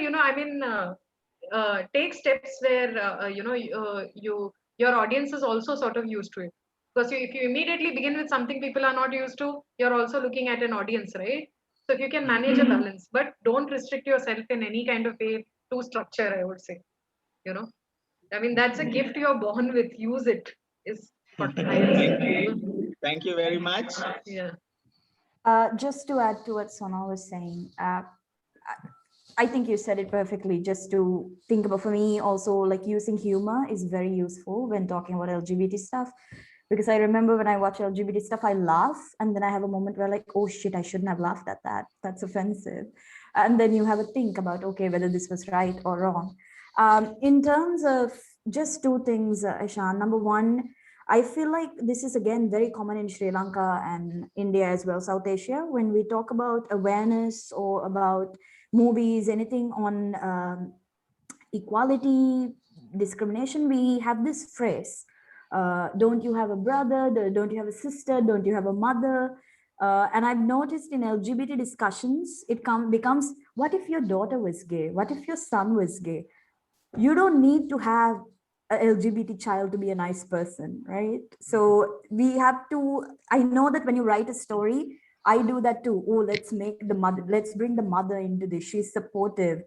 take steps where your audience is also sort of used to it. Because if you immediately begin with something people are not used to, you're also looking at an audience, right? So if you can manage a balance, but don't restrict yourself in any kind of way to structure, I would say. You know, I mean, that's a gift you're born with. Use it. Is what I would say. Thank you. Thank you very much. Yeah. Just to add to what Sonal was saying, I think you said it perfectly. Just to think about, for me also, like using humor is very useful when talking about LGBT stuff. Because I remember when I watch LGBT stuff, I laugh, and then I have a moment where like, oh shit, I shouldn't have laughed at that. That's offensive. And then you have a think about, okay, whether this was right or wrong. In terms of just two things, Ishan. Number one, I feel like this is again very common in Sri Lanka and India as well, South Asia. When we talk about awareness or about movies, anything on equality, discrimination, we have this phrase, don't you have a brother, don't you have a sister, don't you have a mother? And I've noticed in LGBT discussions, it becomes, what if your daughter was gay? What if your son was gay? You don't need to have a LGBT child to be a nice person, right? So we have to, I know that when you write a story, I do that too. Oh, let's bring the mother into this. She's supportive.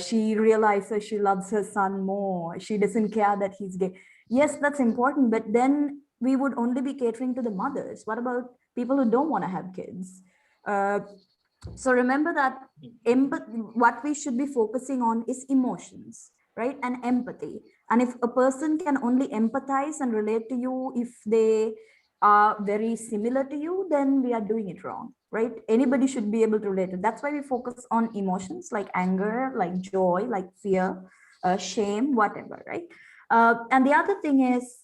She realizes she loves her son more. She doesn't care that he's gay. Yes, that's important, but then we would only be catering to the mothers. What about people who don't want to have kids? So remember that what we should be focusing on is emotions, right? And empathy. And if a person can only empathize and relate to you if they are very similar to you, then we are doing it wrong, right? Anybody should be able to relate to. That's why we focus on emotions like anger, like joy, like fear, shame, whatever, right? And the other thing is,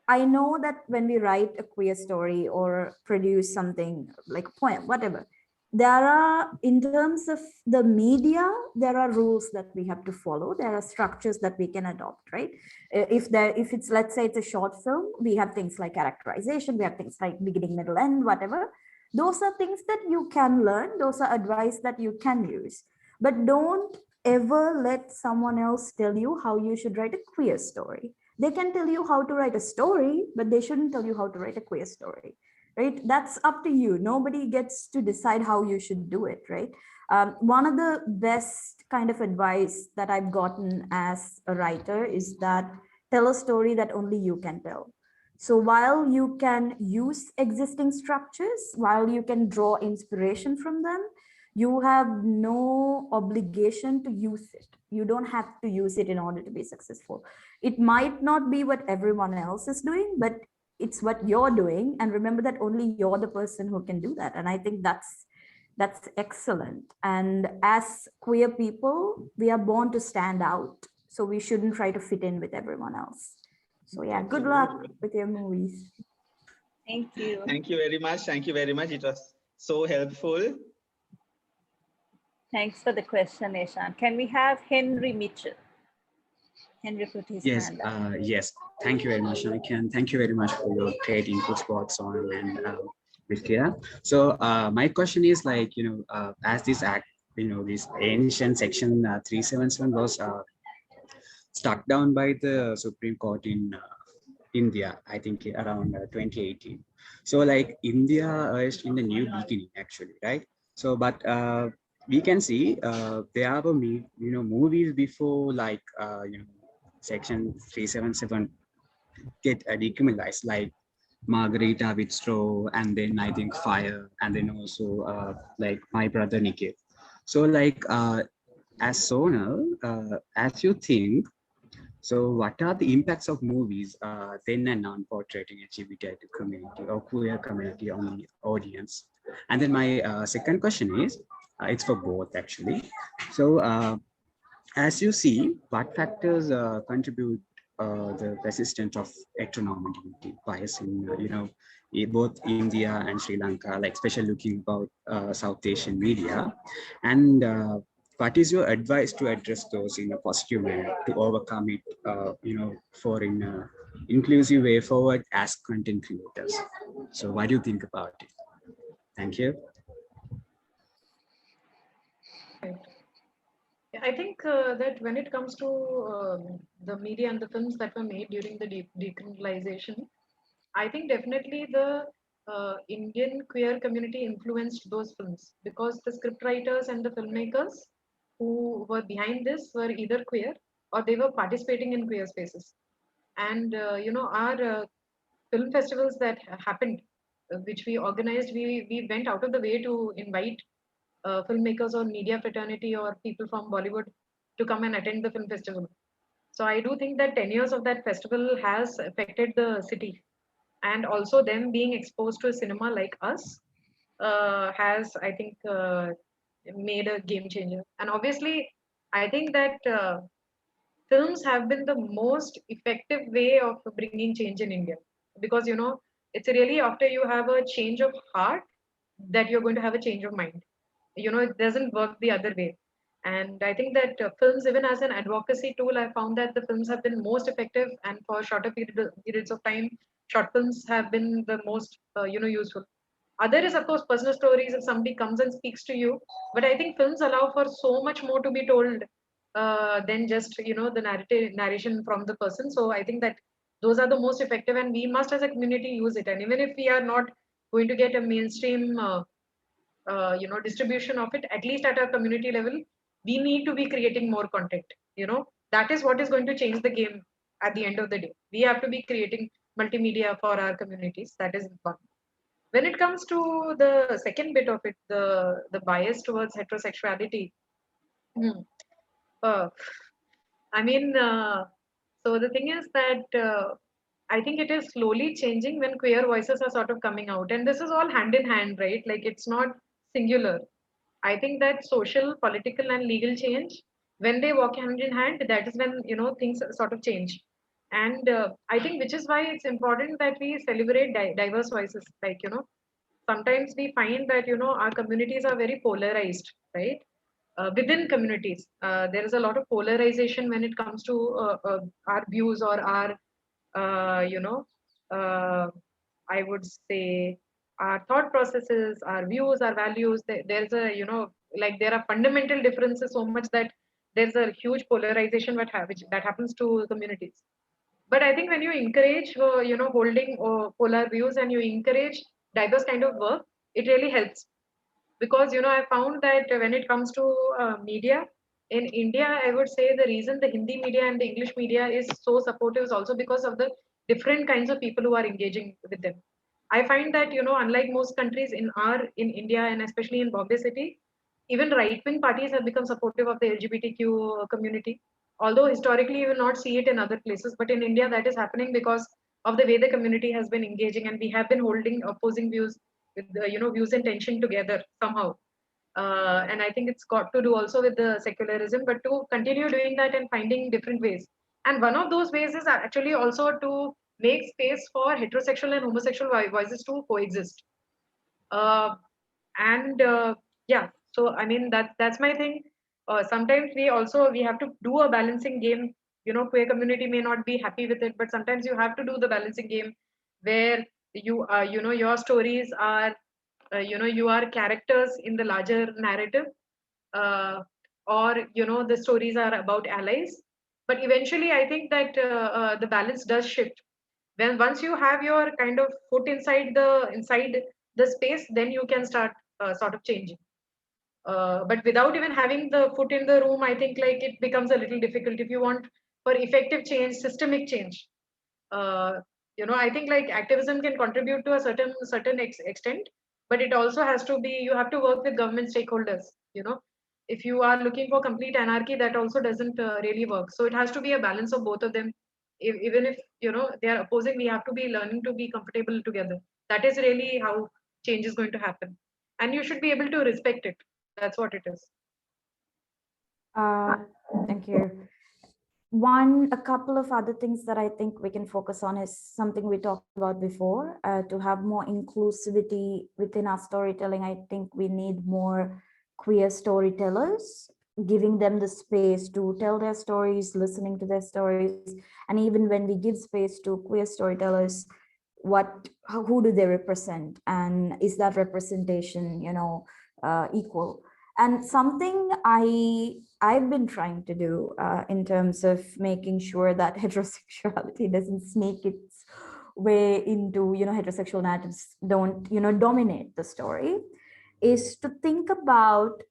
I know that when we write a queer story or produce something like a poem, whatever, there are, in terms of the media, there are rules that we have to follow. There are structures that we can adopt, right? If it's, let's say it's a short film, we have things like characterization, we have things like beginning, middle, end, whatever. Those are things that you can learn. Those are advice that you can use. But don't ever let someone else tell you how you should write a queer story. They can tell you how to write a story, but they shouldn't tell you how to write a queer story, right? That's up to you. Nobody gets to decide how you should do it, right? One of the best kind of advice that I've gotten as a writer is that tell a story that only you can tell. So while you can use existing structures, while you can draw inspiration from them, you have no obligation to use it. You don't have to use it in order to be successful. It might not be what everyone else is doing, but it's what you're doing. And remember that only you're the person who can do that. And I think that's excellent. And as queer people, we are born to stand out. So we shouldn't try to fit in with everyone else. So yeah, good luck with your movies. Thank you. Thank you very much. Thank you very much. It was so helpful. Thanks for the question, Ishan. Can we have Henry Mitchell? Henry put his hand up. Yes, thank you very much, Shanuki, and thank you very much for your great inputs, both Sonal and Priscilla. So my question is like, as this act, this ancient section 377 was struck down by the Supreme Court in India, I think around 2018. So like India is in the new beginning actually, right? So, but we can see there are movies before like section 377 get decriminalized, like Margarita with Straw, and then I think Fire, and then also like My Brother Nikhil. So like as Sonal, as you think, so what are the impacts of movies then and now portraying LGBT community or queer community on the audience? And then my second question is, it's for both actually. So as you see, what factors contribute the persistence of heteronormativity bias in, both India and Sri Lanka, like especially looking about South Asian media, and what is your advice to address those in a positive manner to overcome it, for in a inclusive way forward as content creators? So what do you think about it? Thank you. I think that when it comes to the media and the films that were made during the decriminalization, I think definitely the Indian queer community influenced those films, because the scriptwriters and the filmmakers who were behind this were either queer or they were participating in queer spaces. And our film festivals that happened, which we organized, we went out of the way to invite filmmakers or media fraternity or people from Bollywood to come and attend the film festival. So I do think that 10 years of that festival has affected the city, and also them being exposed to a cinema like us has, I think, made a game changer. And obviously, I think that films have been the most effective way of bringing change in India, because it's really after you have a change of heart that you're going to have a change of mind. It doesn't work the other way. And I think that films, even as an advocacy tool, I found that the films have been most effective, and for shorter periods of time, short films have been the most useful. Other is, of course, personal stories if somebody comes and speaks to you, but I think films allow for so much more to be told than just the narration from the person. So I think that those are the most effective, and we must as a community use it. And even if we are not going to get a mainstream distribution of it, at least at our community level, we need to be creating more content. That is what is going to change the game at the end of the day. We have to be creating multimedia for our communities. That is one. When it comes to the second bit of it, the bias towards heterosexuality, hmm, uh, I mean, so the thing is that I think it is slowly changing when queer voices are sort of coming out, and this is all hand in hand, right? Like, it's not singular. I think that social, political, and legal change, when they walk hand in hand, that is when things sort of change. And I think, which is why it's important that we celebrate diverse voices. Like, sometimes we find that our communities are very polarized, right? Within communities, there is a lot of polarization when it comes to our views or our uh, I would say our thought processes, our views, our values. There's a like, there are fundamental differences so much that there's a huge polarization which that happens to communities. But I think when you encourage holding polar views, and you encourage diverse kind of work, it really helps. Because I found that when it comes to media in India, I would say the reason the Hindi media and the English media is so supportive is also because of the different kinds of people who are engaging with them. I find that unlike most countries in India, and especially in Bombay city, even right wing parties have become supportive of the LGBTQ community. Although historically you will not see it in other places, but in India that is happening because of the way the community has been engaging, and we have been holding opposing views with views and tension together somehow. And I think it's got to do also with the secularism, but to continue doing that and finding different ways. And one of those ways is actually also to make space for heterosexual and homosexual voices to coexist. Uh, and yeah, so I mean, that's my thing. Sometimes we have to do a balancing game. Queer community may not be happy with it, but sometimes you have to do the balancing game where your stories are you are characters in the larger narrative, uh, or the stories are about allies. But eventually I think that the balance does shift when once you have your kind of foot inside the space, then you can start sort of changing. But without even having the foot in the room, I think like it becomes a little difficult if you want for effective change, systemic change. uh, I think like activism can contribute to a certain extent, but it also has to be, you have to work with government stakeholders. if you are looking for complete anarchy, that also doesn't really work. So it has to be a balance of both of them. Even if they are opposing, we have to be learning to be comfortable together. That is really how change is going to happen, and you should be able to respect it. That's what it is. Thank you. A couple of other things that I think we can focus on is something we talked about before, to have more inclusivity within our storytelling. I think we need more queer storytellers, giving them the space to tell their stories, listening to their stories. And even when we give space to queer storytellers, who do they represent? And is that representation, equal? And something I've been trying to do in terms of making sure that heterosexuality doesn't sneak its way into, heterosexual narratives don't, dominate the story, is to think about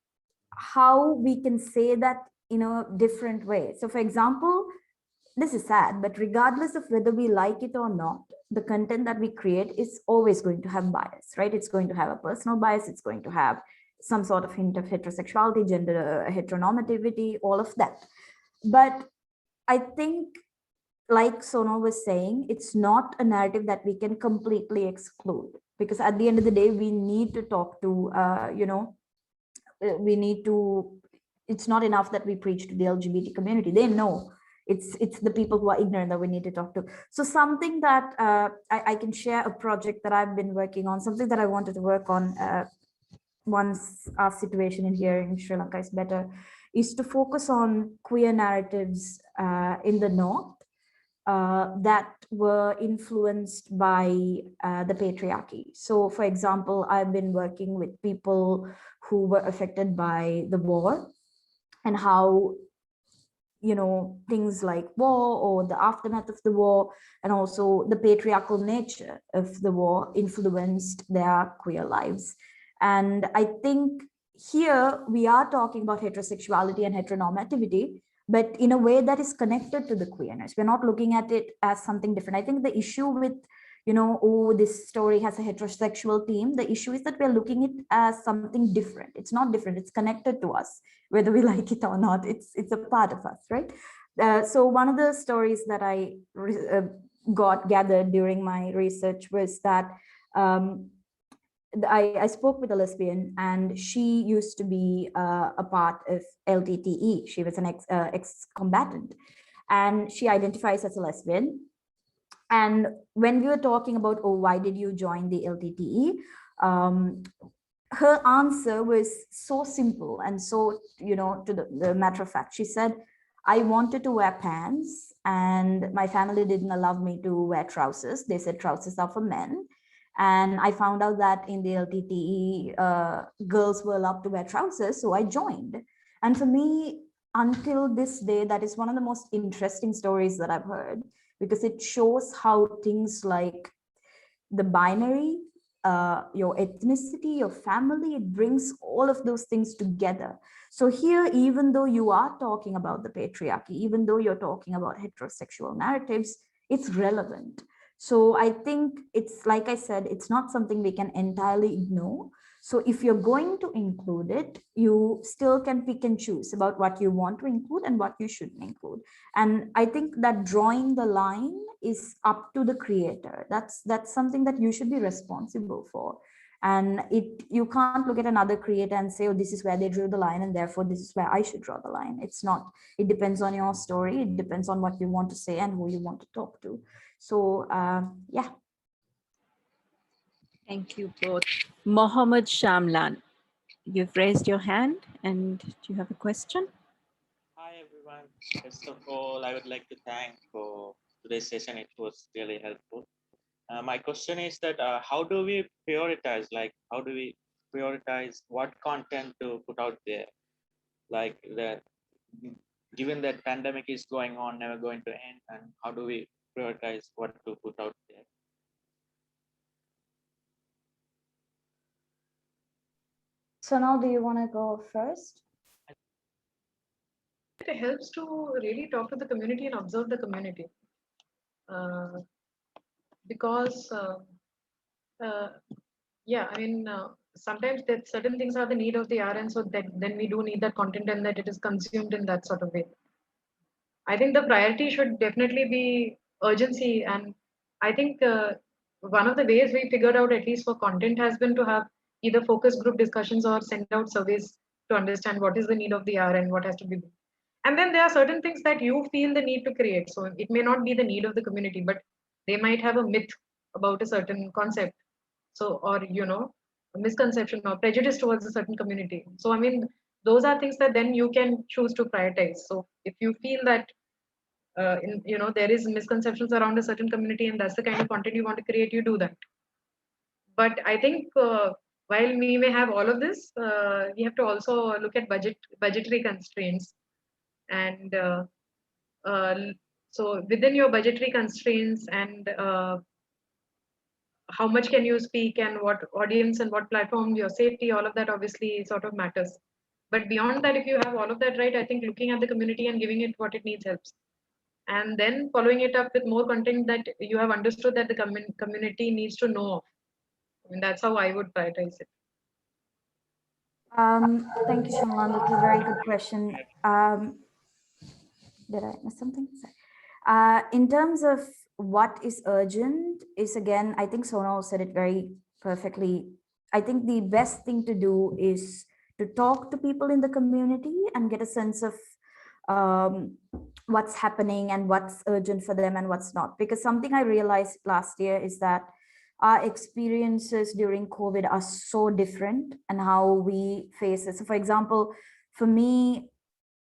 how we can say that in a different way. So for example, this is sad, but regardless of whether we like it or not, the content that we create is always going to have bias, right? It's going to have a personal bias. It's going to have some sort of hint of heterosexuality, gender heteronormativity, all of that. But I think, like Sonal was saying, it's not a narrative that we can completely exclude, because at the end of the day, we need to talk to, it's not enough that we preach to the LGBT community. They know. It's the people who are ignorant that we need to talk to. So something that I can share a project that I've been working on, something that I wanted to work on once our situation in here in Sri Lanka is better, is to focus on queer narratives in the North that were influenced by the patriarchy. So for example, I've been working with people who were affected by the war, and how things like war or the aftermath of the war, and also the patriarchal nature of the war, influenced their queer lives. And I think here we are talking about heterosexuality and heteronormativity, but in a way that is connected to the queerness. We're not looking at it as something different. I think the issue with, oh, this story has a heterosexual theme, the issue is that we're looking at it as something different. It's not different, it's connected to us, whether we like it or not. It's a part of us, right? So one of the stories that I gathered during my research was that I spoke with a lesbian, and she used to be a part of LTTE. She was an ex-combatant, and she identifies as a lesbian. And when we were talking about, oh, why did you join the LTTE? Her answer was so simple and so, to the matter of fact. She said, I wanted to wear pants, and my family didn't allow me to wear trousers. They said trousers are for men. And I found out that in the LTTE, girls were allowed to wear trousers, so I joined. And for me, until this day, that is one of the most interesting stories that I've heard, because it shows how things like the binary, your ethnicity, your family, it brings all of those things together. So here, even though you are talking about the patriarchy, even though you're talking about heterosexual narratives, it's relevant. So I think it's, like I said, it's not something we can entirely ignore. So if you're going to include it, you still can pick and choose about what you want to include and what you shouldn't include. And I think that drawing the line is up to the creator. That's something that you should be responsible for. And you can't look at another creator and say, oh, this is where they drew the line, and therefore this is where I should draw the line. It's not. It depends on your story. It depends on what you want to say and who you want to talk to. So yeah. Thank you both. Mohammed Shamlan, you've raised your hand, and do you have a question? Hi everyone. First of all, I would like to thank for today's session. It was really helpful. My question is that how do we prioritize? Like, how do we prioritize what content to put out there? Like that, given that pandemic is going on, never going to end, and how do we prioritize what to put out there? Sonal, do you want to go first? It helps to really talk to the community and observe the community. Because yeah, I mean, sometimes that certain things are the need of the hour, and so that then we do need that content and that it is consumed in that sort of way. I think the priority should definitely be urgency, and I think one of the ways we figured out, at least for content, has been to have either focus group discussions or send out surveys to understand what is the need of the hour and what has to be. And then there are certain things that you feel the need to create. So it may not be the need of the community, but they might have a myth about a certain concept. So, or, you know, a misconception or prejudice towards a certain community. So, I mean, those are things that then you can choose to prioritize. So if you feel that you know, there is misconceptions around a certain community and that's the kind of content you want to create, you do that. But I think while we may have all of this, we have to also look at budgetary constraints. And so within your budgetary constraints and how much can you speak and what audience and what platform, your safety, all of that obviously sort of matters. But beyond that, if you have all of that right, I think looking at the community and giving it what it needs helps. And then following it up with more content that you have understood that the community needs to know of. I mean, that's how I would prioritize it. Thank you, Sonal. That's a very good question. Did I miss something? In terms of what is urgent is, again, I think Sonal said it very perfectly. I think the best thing to do is to talk to people in the community and get a sense of what's happening and what's urgent for them and what's not. Because something I realized last year is that our experiences during COVID are so different and how we face it. So for example, for me,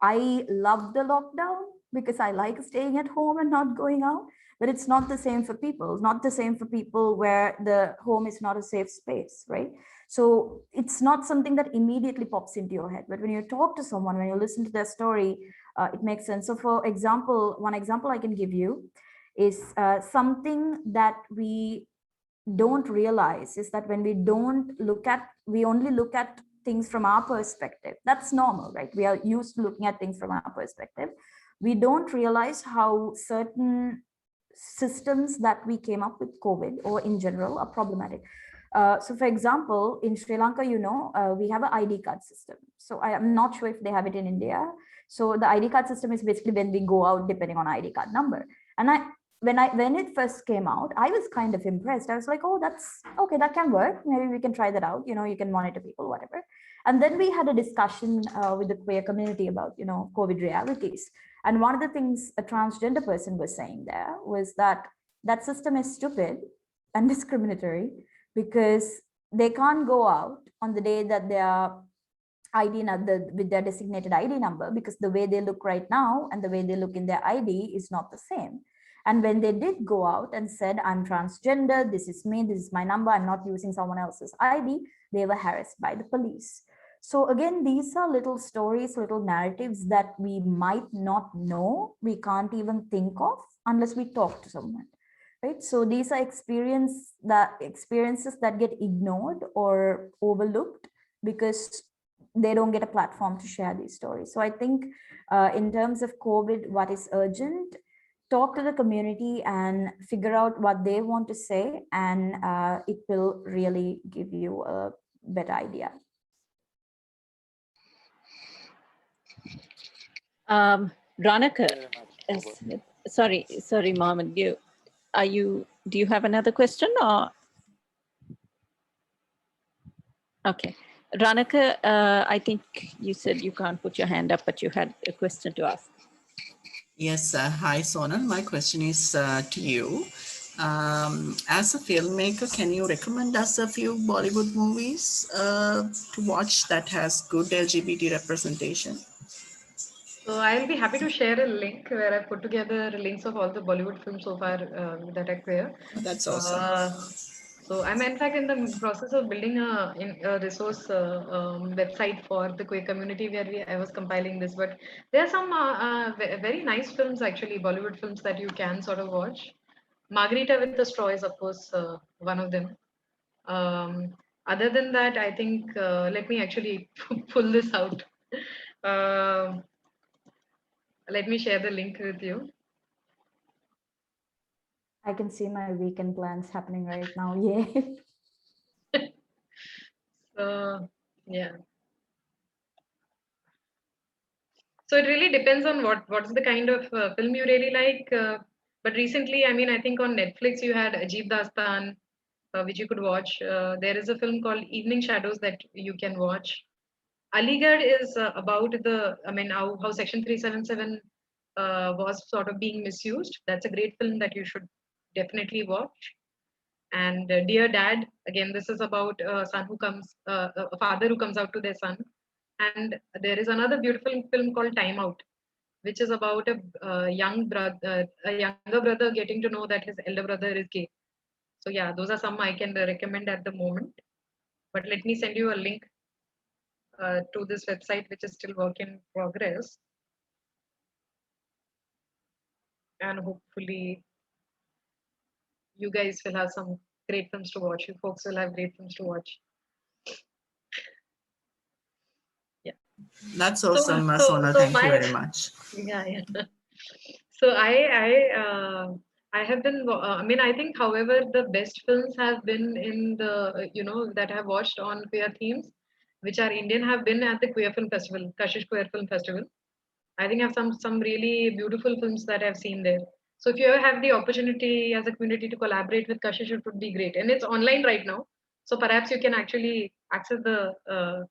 I love the lockdown because I like staying at home and not going out, but it's not the same for people. It's not the same for people where the home is not a safe space, right? So it's not something that immediately pops into your head, but when you talk to someone, when you listen to their story, it makes sense. So for example, one example I can give you is something that we don't realize is that when we only look at things from our perspective. That's normal, right? We are used to looking at things from our perspective. We don't realize how certain systems that we came up with COVID or in general are problematic. So for example, in Sri Lanka, you know, we have an ID card system. So I am not sure if they have it in India. So the ID card system is basically when we go out depending on ID card number. And when it first came out, I was kind of impressed. I was like, oh, that's okay, that can work. Maybe we can try that out. You know, you can monitor people, whatever. And then we had a discussion with the queer community about, you know, COVID realities. And one of the things a transgender person was saying there was that that system is stupid and discriminatory because they can't go out on the day that their ID with their designated ID number, because the way they look right now and the way they look in their ID is not the same. And when they did go out and said, I'm transgender, this is me, this is my number, I'm not using someone else's ID, they were harassed by the police. So again, these are little stories, little narratives that we might not know, we can't even think of unless we talk to someone, right? So these are experiences that get ignored or overlooked because they don't get a platform to share these stories. So I think in terms of COVID, what is urgent, talk to the community and figure out what they want to say, and it will really give you a better idea. Ronica, sorry, Mohammed, do you have another question or? Okay. Ronica, I think you said you can't put your hand up, but you had a question to ask. Yes, hi Sonal. My question is to you. As a filmmaker, can you recommend us a few Bollywood movies to watch that has good LGBT representation? So I'll be happy to share a link where I put together links of all the Bollywood films so far that I queer. That's awesome. So I'm in fact in the process of building a resource website for the queer community where I was compiling this. But there are some very nice films, actually, Bollywood films that you can sort of watch. Margarita with the Straw is, of course, one of them. Other than that, I think, let me actually pull this out. Let me share the link with you. I can see my weekend plans happening right now. Yay. Yeah. So it really depends on what's the kind of film you really like. But recently, I mean, I think on Netflix you had Ajib Dastan, which you could watch. There is a film called Evening Shadows that you can watch. Aligarh is about I mean, how Section 377 was sort of being misused. That's a great film that you should definitely watch. And Dear Dad, again, this is about a father who comes out to their son. And there is another beautiful film called Time Out, which is about a younger brother getting to know that his elder brother is gay. So yeah, those are some I can recommend at the moment. But let me send you a link to this website, which is still work in progress. And hopefully you guys will have some great films to watch. You folks will have great films to watch. Yeah. That's awesome, Sonal. Thank you very much. Yeah. So I have been. I mean, I think, however, the best films have been in the that I have watched on queer themes, which are Indian, have been at the Queer Film Festival, Kashish Queer Film Festival. I think I have some really beautiful films that I've seen there. So if you ever have the opportunity as a community to collaborate with Kashish, it would be great. And it's online right now, so perhaps you can actually access the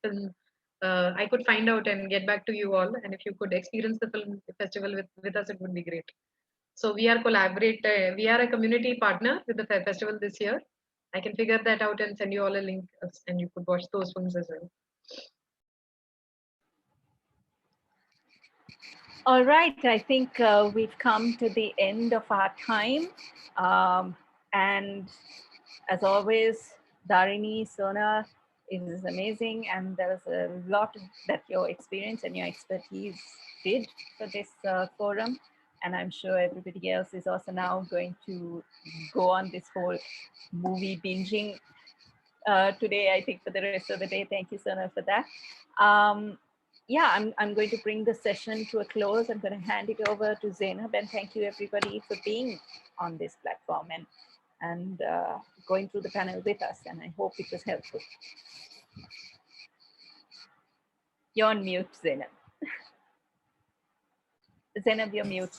film. I could find out and get back to you all. And if you could experience the film festival with us, it would be great. So we are we are a community partner with the festival this year. I can figure that out and send you all a link, and you could watch those films as well. All right, I think we've come to the end of our time. And as always, Dharini, Sonal, it is amazing. And there was a lot that your experience and your expertise did for this forum. And I'm sure everybody else is also now going to go on this whole movie binging today, I think, for the rest of the day. Thank you, Sonal, for that. Yeah, I'm going to bring the session to a close. I'm going to hand it over to Zainab, and thank you everybody for being on this platform and going through the panel with us. And I hope it was helpful. You're on mute, Zainab. Zainab, you're mute.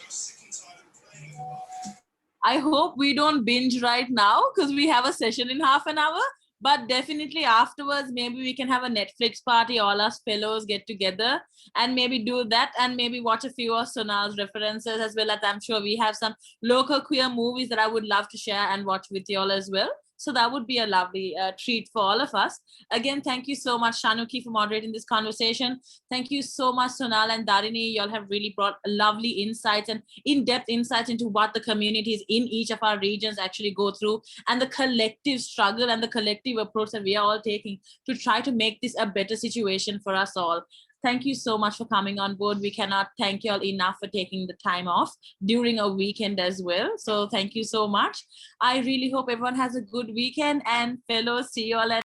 I hope we don't binge right now because we have a session in half an hour. But definitely afterwards, maybe we can have a Netflix party, all us fellows get together and maybe do that and maybe watch a few of Sonal's references as well. As I'm sure we have some local queer movies that I would love to share and watch with you all as well. So that would be a lovely treat for all of us. Again, thank you so much, Shanuki, for moderating this conversation. Thank you so much, Sonal and Dharini. You all have really brought lovely insights and in-depth insights into what the communities in each of our regions actually go through and the collective struggle and the collective approach that we are all taking to try to make this a better situation for us all. Thank you so much for coming on board. We cannot thank you all enough for taking the time off during a weekend as well. So thank you so much. I really hope everyone has a good weekend, and fellows, see you all at